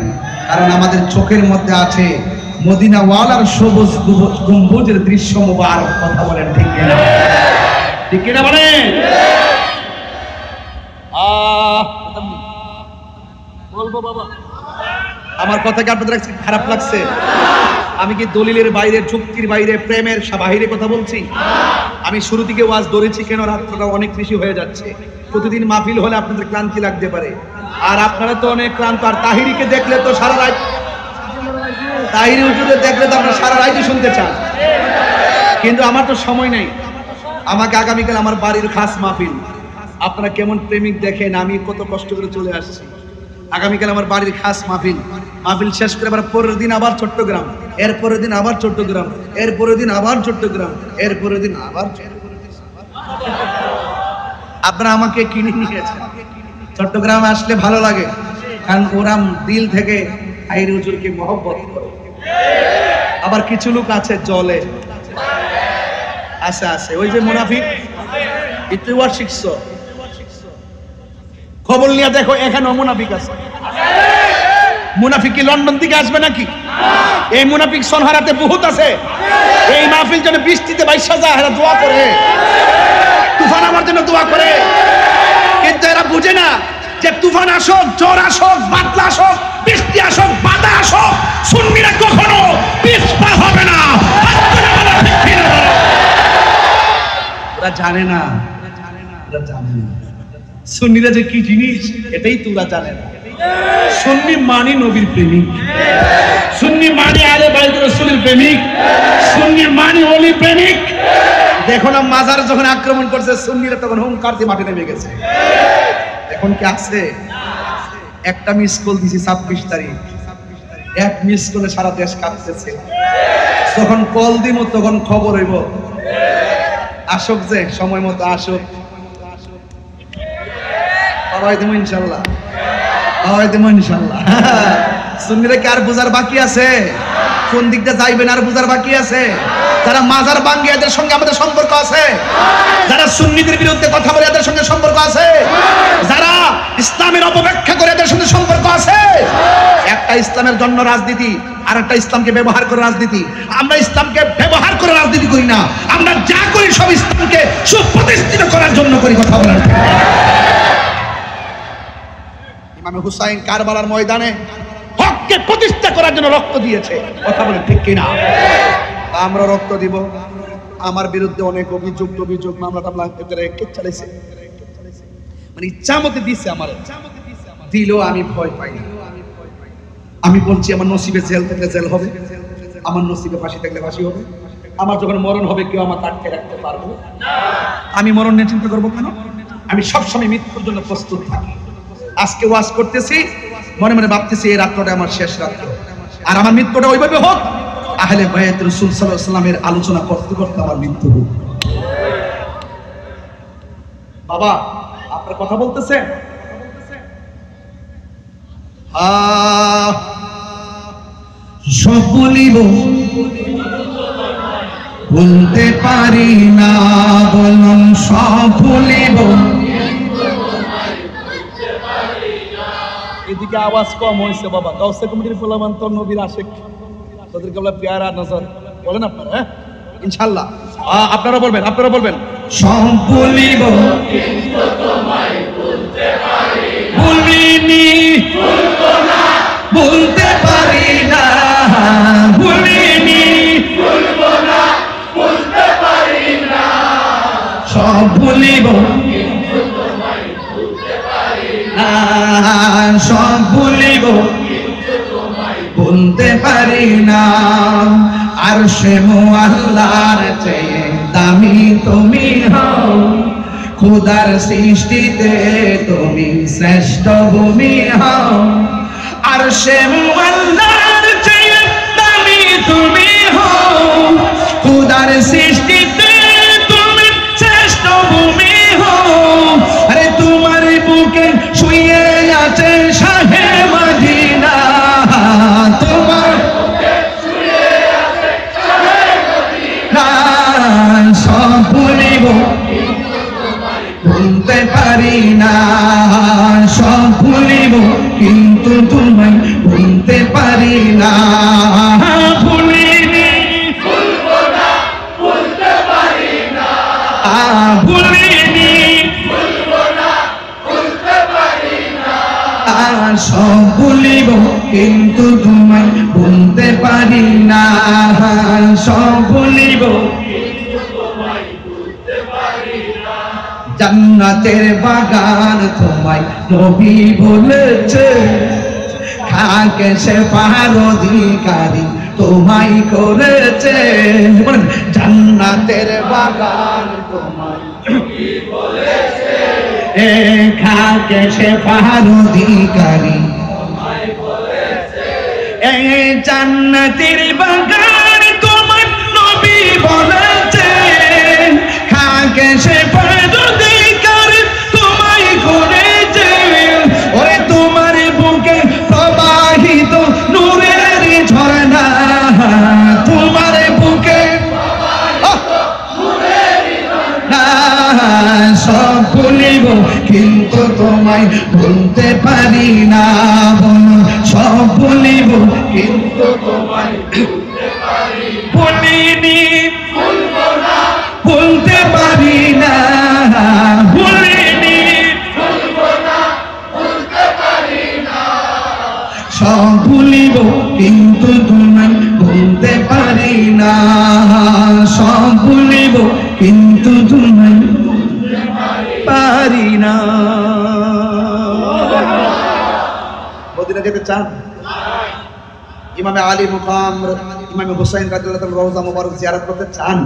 কারণ আমাদের চোখের মধ্যে আছে মদিনা ওয়ালার সবুজ গম্বুজের দৃশ্য মুবারক কথা বলেন ঠিক কি না বলেন বলবো বাবা আমার কথা কি আপনাদের খারাপ লাগছে আমি কি দলিলের বাইরে যুক্তির বাইরে প্রেমের বাইরে কথা বলছি আমি শুরু থেকে ওয়াজ ধরেছি কেন রাতটা অনেক বেশি হয়ে যাচ্ছে প্রতিদিন মাহফিল হলে আপনাদের ক্লান্তি লাগতে পারে আর আপনারা তো অনেক ক্লান্ত আর তাহিরিকে দেখলে তো সারা রাত তাহিরি হুজুরকে দেখলে তো আপনারা সারা রাতই শুনতে চান কিন্তু আমার তো সময় নেই আমাকে আগামীকাল আমার বাড়ির খাস মাহফিল আপনারা কেমন প্রেমিক দেখেন আমি কত কষ্ট করে চলে আসছি আগামীকাল আমার বাড়ির খাস মাহফিল শেষ করে আবার পরের দিন আবার চট্টগ্রাম এর পরের দিন আবার চট্টগ্রাম এর পরের দিন আবার চট্টগ্রাম এর পরের দিন আবার আপনারা আমাকে কিনে নিয়েছেন চট্টগ্রামে আসলে ভালো লাগে কারণ ওরা দিল থেকে তাহিরি হুজুরকে মহব্বত করে আবার কিছু লোক আছে জলে আছে ওই যে মুনাফিক একটু ওয়ার শিখছো খবর নিয়ে দেখো এখানে মুনাফিক আছে মুনাফিক কি লন্ডন থেকে আসবে নাকি এই মুনাফিক সনহারাতে বহুত আছে এই মাহফিল জন্য বৃষ্টিতে বাইশা যায় এরা দোয়া করে তুফান আমার জন্য দোয়া করে কিন্তু এরা বুঝে না যে তুফান আসুক জ্বর আসুক বাদলা আসুক বৃষ্টি আসুক বাধা আসুক সুন্নিরা কখনো পিছপা হবে না ওরা জানে না সুন্নিরা যে কি জিনিস এটাই তোরা জানে না সুন্নি মানে নবীর প্রেমিক সুন্নি মানে আলে বাইত রাসূলের প্রেমিক সুন্নি মানে ওলি প্রেমিক দেখো না মাজার যখন আক্রমণ করছে সুন্নিরা তখন হুঙ্কার দিয়ে মাঠে নেমে গেছে এখন কি আছে একটা মিস কল দিছি 26 তারিখ এক মিস কলে সারা দেশ কাঁপতেছে যখন কল দিব তখন খবর হইব আসুক যে সময় মতো আসুক বাবাই দেবো ইনশাল্লাহ সুন্নিরা কি আর বুঝার বাকি আছে কোন দিকটা যাইবেন আর বুঝার বাকি আছে যারা মাজার ভাঙে এদের সঙ্গে আমাদের সম্পর্ক আছে যারা সুন্নিদের বিরুদ্ধে কথা বলে এদের সঙ্গে সম্পর্ক আছে যারা ইসলামের অপব্যাখ্যা করে এদের সঙ্গে সম্পর্ক আছে একটা ইসলামের জন্য রাজনীতি আর একটা ইসলামকে ব্যবহার করে রাজনীতি আমরা ইসলামকে ব্যবহার করে রাজনীতি করি না আমরা যা করি সব ইসলামকে সুপ্রতিষ্ঠিত করার জন্য করি কথা বলার ইমাম হুসাইন কারবালার ময়দানে হককে প্রতিষ্ঠা করার জন্য রক্ত দিয়েছে কথা বলেন ঠিক কিনা আমরা রক্ত দিব আমার বিরুদ্ধে অনেক অভিযোগ মামলা টামলা চালাইছে, মানে ইচ্ছা মতো দিচ্ছে আমার, দিলেও আমি ভয় পাই না। আমি বলছি আমার নসিবে জেল থাকলে জেল হবে, আমার নসিবে ফাঁসি থাকলে ফাঁসি হবে। আমার যখন মরণ হবে কেউ আমাকে আটকে রাখতে পারবে না। আমি মরণ নিয়ে চিন্তা করবো কেন? আমি সবসময় মৃত্যুর জন্য প্রস্তুত থাকি। আজকে ওয়াজ করতেছি, মনে মনে ভাবতেছি এই রাত্রটা আমার শেষ রাত্র, আর আমার মৃত্যুটা ওইভাবে হোক আহলে বায়াত রাসূল সাল্লাল্লাহু আলাইহি ওয়াসাল্লামের আলোচনা করতে করতে আমার মৃত্যু হোক। বাবা আপনার কথা বলতেছেন? সব বলিব বলতে পারি না, বলুন সব বলিব। এদিকে আওয়াজ কম হয়েছে বাবা, গাউসে কমিটির ফুলামান তো নবীর আশেক, তাদেরকে বলা পেয়ারা নজর বলেন আপনারা। হ্যাঁ ইনশাআল্লাহ আপনারা বলবেন, আপনারা বলবেন সব বলিব কিন্তু তোমায় বলতে পারি না, বলিনি বলবো না বলতে পারি না, বলিনি বলবো না বলতে পারি না, সব বলিব কিন্তু তোমায় বলতে পারি না, সব বলিব কিন্তু তোমায় বলতে পারি না। আরশে মুআল্লার চেয়ে দামি তুমি হও, খোদার সৃষ্টিতে তুমি শ্রেষ্ঠ ভূমি হও। আরশে মুআল্লার চেয়ে দামি তুমি হও, খোদার সৃষ্টিতে তুমি শ্রেষ্ঠ ভূমি হও। আরে তোমার বুকে শুয়ে আছে শাহে মদিনা, তোমার বুকে শুয়ে আছে শাহে মদিনা, সব বলিব বলতে পারি না, সব ভুলিব কিন্তু তোমায় বলতে পারি না, ভুলিনি ভুলবো না বলতে পারি না, ভুলিনি ভুলবো না বলতে পারি না, সব ভুলিব কিন্তু তোমায় বলতে পারি না, সব ভুলিব জান্নাতের বাগান তোমায় নবী বলেছে, খাকে সে পার অধিকারী তোমায় করেছে। জান্নাতের বাগান তোমায় নবী বলেছে, খাকে সে পার অধিকারী তোমায় করেছে। জান্নাতের বাগান তোমায় নবী বলেছে, খাকে সে পার কিন্তু তোমায় বলতে পারি না, সব বলিব কিন্তু তোমায় বলতে পারি, বলিনি বলবো না বলতে পারি না, বলিনি বলবো না বলতে পারি না, সব বলিব কিন্তু তোমায় বলতে পারি না, সব বলিব কিন্তু তোমায় পারি না। মদিনা যেতে চান? ইমামে আলী মুকাম ইমামে হুসাইন রাদিয়াল্লাহু তাআলা রওজা মুবারক জিয়ারত করতে চান?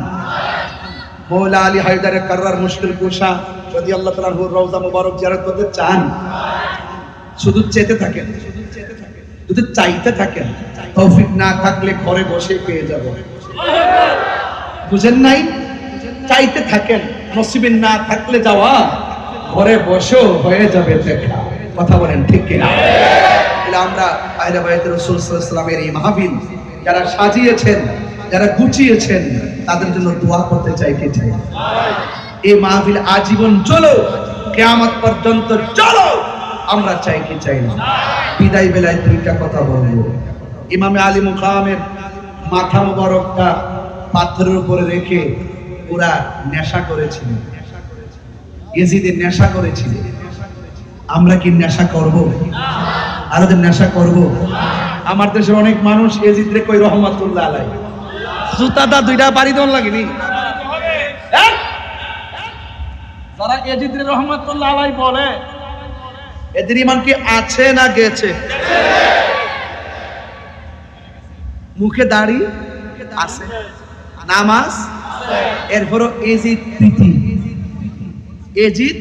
মৌলা আলী হায়দার কাররার মুশকিল কুশা রাদিয়াল্লাহু তাআলার রওজা মুবারক জিয়ারত করতে চান? শুধু চেতে থাকেন, শুধু চাইতে থাকেন, তৌফিক না থাকলে ঘরে বসে পেয়ে যাব। বুঝেন নাই? চাইতে থাকেন, নসিবে না থাকলে যাওয়া, ঘরে বসেও হয়ে যাবে দেখা। কথা বলেন ঠিক কিনা? আমরা আহলে বায়াত রাসূল সাল্লাল্লাহু আলাইহি ওয়াসাল্লামের এই মাহফিল যারা সাজিয়েছেন, যারা গুছিয়েছেন, তাদের জন্য দোয়া করতে চাই। কে চাই এই মাহফিল আজীবন চলো, কিয়ামত পর্যন্ত চলো, আমরা চাই কি চাই না? বিদায় বেলায় দুইটা কথা বলবো। ইমামে আলী মুকামের মাথা মুবারকটা পাথরের উপরে রেখে ওরা নেশা করেছিল, ইয়েজিদের নেশা করেছিল। আমরা কি নেশা করব? আর ওদের নেশা করব? আমার দেশের অনেক মানুষ ইয়েজিদরে কই রহমাতুল্লাহ আলাইহি, জুতাটা দুইটা বাড়ি দেওয়ার লাগেনি, যারা এজিদ রহমাতুল্লাহ আলাই বলে এদের ইমান কি আছে না গেছে? মুখে দাড়ি আছে, নামাজ, এরপরও এজিদ প্রীতি, এজিদ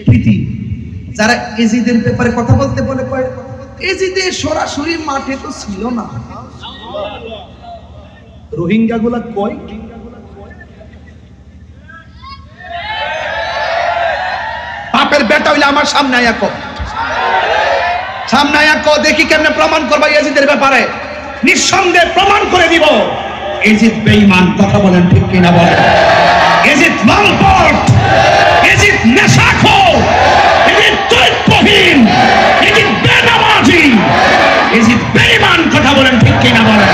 প্রীতি। যারা এজিদের ব্যাপারে কথা বলতে বলে কয় এজিদের সরাসরি মাঠে তো ছিল না। রোহিঙ্গা গুলা কয় বাপের বেটা হইলে আমার সামনে আয়া কো, সামনে আয়া কো, দেখি কেমনে প্রমাণ করবা এজিদের ব্যাপারে। নিঃসন্দেহে প্রমাণ করে দিব এজিদ বেঈমান। কথা বলেন ঠিক কিনা বলেন? এজিদ লম্পট, এজিদ নেশাখোর, এজিদ চরিত্রহীন, এজিদ বেনামাজি, এজিদ বেঈমান। কথা বলেন ঠিক কিনা বলেন?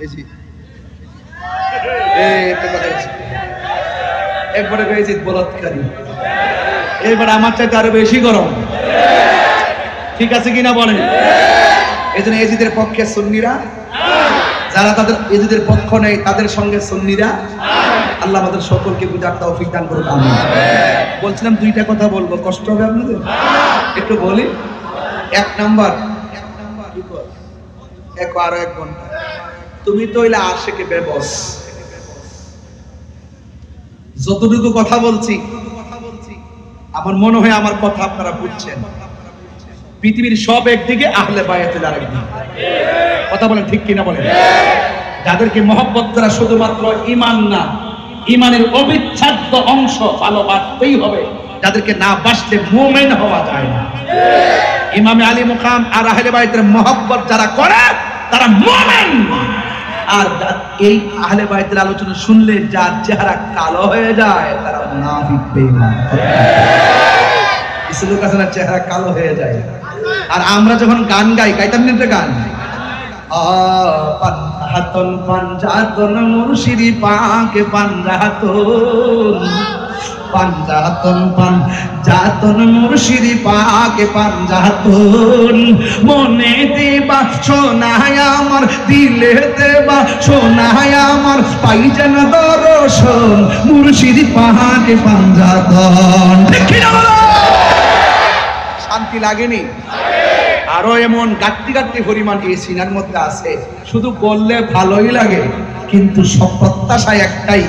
এজিদ একবারে এজিদ বলাৎকারী, এবার আমার চাইতে আরো বেশি গরম। ঠিক আছে কিনা বলেন? এই জন্য এজিদের পক্ষে সুন্নিরা, যারা তাদের এজিদের পক্ষ নেই তাদের সঙ্গে সুন্নিরা। আল্লাহ আমাদের সকলকে বুঝার তৌফিক দান করুন, আমিন। বলছিলাম দুইটা কথা বলবো, কষ্ট হবে আপনাদের? একটু বলি। এক নাম্বার, আরো 1 ঘন্টা তুমি তো হইলে আশেকে বেবস। যতটুকু কথা বলছি আমার মনে হয় আমার কথা আপনারা বুঝছেন। পৃথিবীর সব একদিকে, আহলে বায়াতের আরেকদিকে। কথা বলেন ঠিক কিনা বলেন? যাদেরকে মহব্বত করা শুধুমাত্র ঈমান না, ঈমানের অবিচ্ছেদ্য অংশ, ভালোবাসতেই হবে। যাদেরকে না বাসলে মুমিন হওয়া যায় না। ইমামে আলী মুকাম আর আহলে বায়াতের মহব্বত যারা করে তারা মুমিন। আর এই আহলে বায়াতের আলোচনা শুনলে যার চেহারা কালো হয়ে যায় তারা মুনাফিক, বেঈমান। কিছু লোক আছে না চেহারা কালো হয়ে যায়। আর আমরা যখন গান গাইতাম না একটা গান, পাঞ্জাতন পাঞ্জাতন মুর্শিদি পাকে পাঞ্জাতন, পাঞ্জাতন পাঞ্জাতন মুর্শিদি পাকে পাঞ্জাতন। মনে দেবা সোনায় আমার, দিলে দেবা সোনায় আমার, পাই যেন দর্শন মুর্শিদি পাকে পাঞ্জাতন। শান্তি লাগেনি? আরো এমন গাট্টি গাট্টি পরিমাণ এই সিনার মধ্যে আছে, শুধু বললে ভালোই লাগে, কিন্তু সব প্রত্যাশায় একটাই,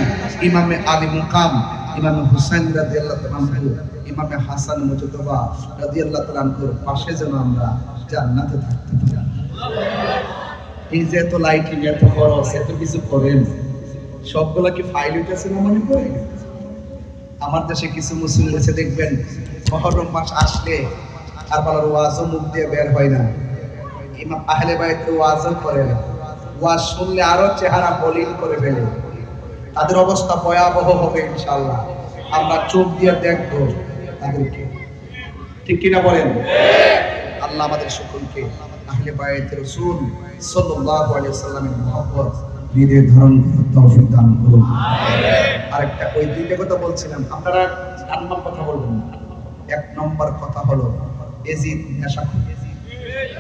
ইমামে আলী মুকাম, ইমামে হুসাইন রাদিয়াল্লাহু তাআলা আনহু, ইমামে হাসান মুজতবা রাদিয়াল্লাহু তাআলা আনহুর পাশে যেন আমরা জান্নাতে থাকতে পারি। এই যে এত লাইটিং, এত খরচ, এত কিছু করেন, সবগুলা কি ফাইল হইতেছে না মনে করে? আমার দেশে কিছু মুসলিম এসে দেখবেন মুহররম মাস আসলে আর বলার ওয়াজও মুখ দিয়ে বের হয় না। ইমাম আহলে বাইত ওয়াজও করে না, ওয়াজ শুনলে আরো চেহারা মলিন করে ফেলে। তাদের অবস্থা ভয়াবহ হবে ইনশাআল্লাহ। আমরা চোখ দিয়ে দেখবো তাদেরকে। ঠিক কিনা বলেন? আল্লাহ আমাদের সকলকে আহলে বাইত রাসূল সাল্লাল্লাহু আলাইহি ওয়াসাল্লামের মহব্বত হৃদয়ে ধারণ করার তৌফিক দান করুন। আরেকটা ওই দুইটা কথা বলছিলাম, আপনারা নাম্বার কথা বলবেন না। 1 নম্বর কথা হলো এজিদ নেশাখোর।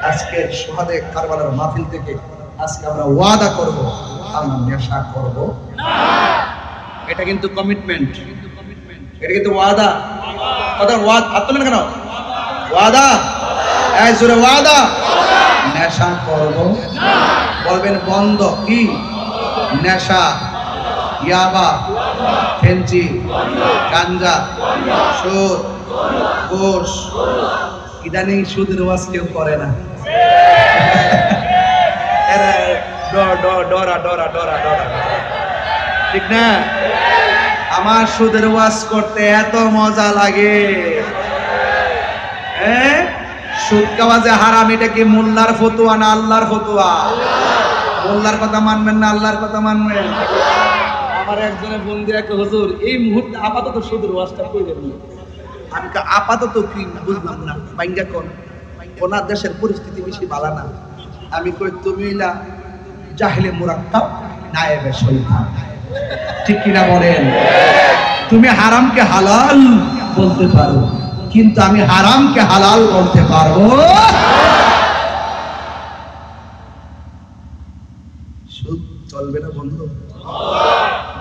আজকে শুহাদে কারবালার মাহফিল থেকে আজকে আমরা ওয়াদা করব আমরা নেশা করব না। এটা কিন্তু কমিটমেন্ট, এটা কিন্তু ওয়াদা। কথা ওয়াদা, হাত তোলেন কেন? ওয়াদা, এই জোরে ওয়াদা। নেশা করব না। বলবেন বন্ধ। কি? নেশা, ইয়াবা, ফেন্সি, গাঞ্জা, সুদ, ঘুষ। ইদানিং সুদের ওয়াজ কেউ করে না। ঠিক না? আমার সুদের ওয়াজ করতে এত মজা লাগে। সুদ খাওয়া যে হারাম, এটা কি মোল্লার ফতোয়া না আল্লাহর ফতোয়া? মোল্লার কথা মানবেন না আল্লাহর কথা মানবেন? আমার একজনে ফোন দিয়ে একটা, হুজুর এই মুহূর্তে আপাতত সুদের ওয়াজটা কইলেন না। আমি আপাতত কি বুঝলাম না, বাইঙ্গা কোন ওনার দেশের পরিস্থিতি বেশি ভালো না। আমি কই তুমি ইলা জাহিলে মুরাক্কাব নায়েবে শয়তান। ঠিক কিনা বলেন? তুমি হারামকে হালাল বলতে পারো, কিন্তু আমি হারামকে হালাল বলতে পারবো। সুদ চলবে না বন্ধু,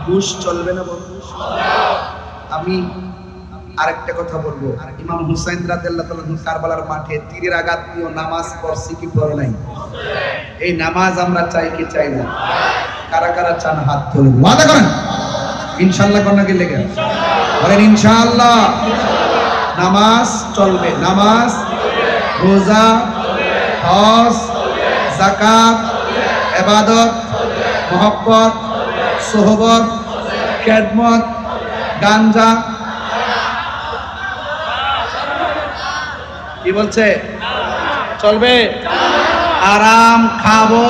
ঘুষ চলবে না বন্ধু? আমি আরেকটা কথা বলবো, ইমাম হুসাইন রাদিয়াল্লাহু তাআলা কারবালার মাঠে তীরের আঘাত নিয়ে নামাজ পড়ছি কি পড়ে নাই? এই নামাজ আমরা চাই কি চাই না? কারা কারা চান হাত তুলুন, ওয়াদা করেন ইনশাআল্লাহ। কোন নাকি লেগে বলেন ইনশাআল্লাহ। নামাজ চলবে, নামাজ, রোজা, হজ, যাকাত, ইবাদত, মহব্বত, সোহবত, খেদমত, গাঞ্জা, কি বলছে চলবে? আরাম খাবো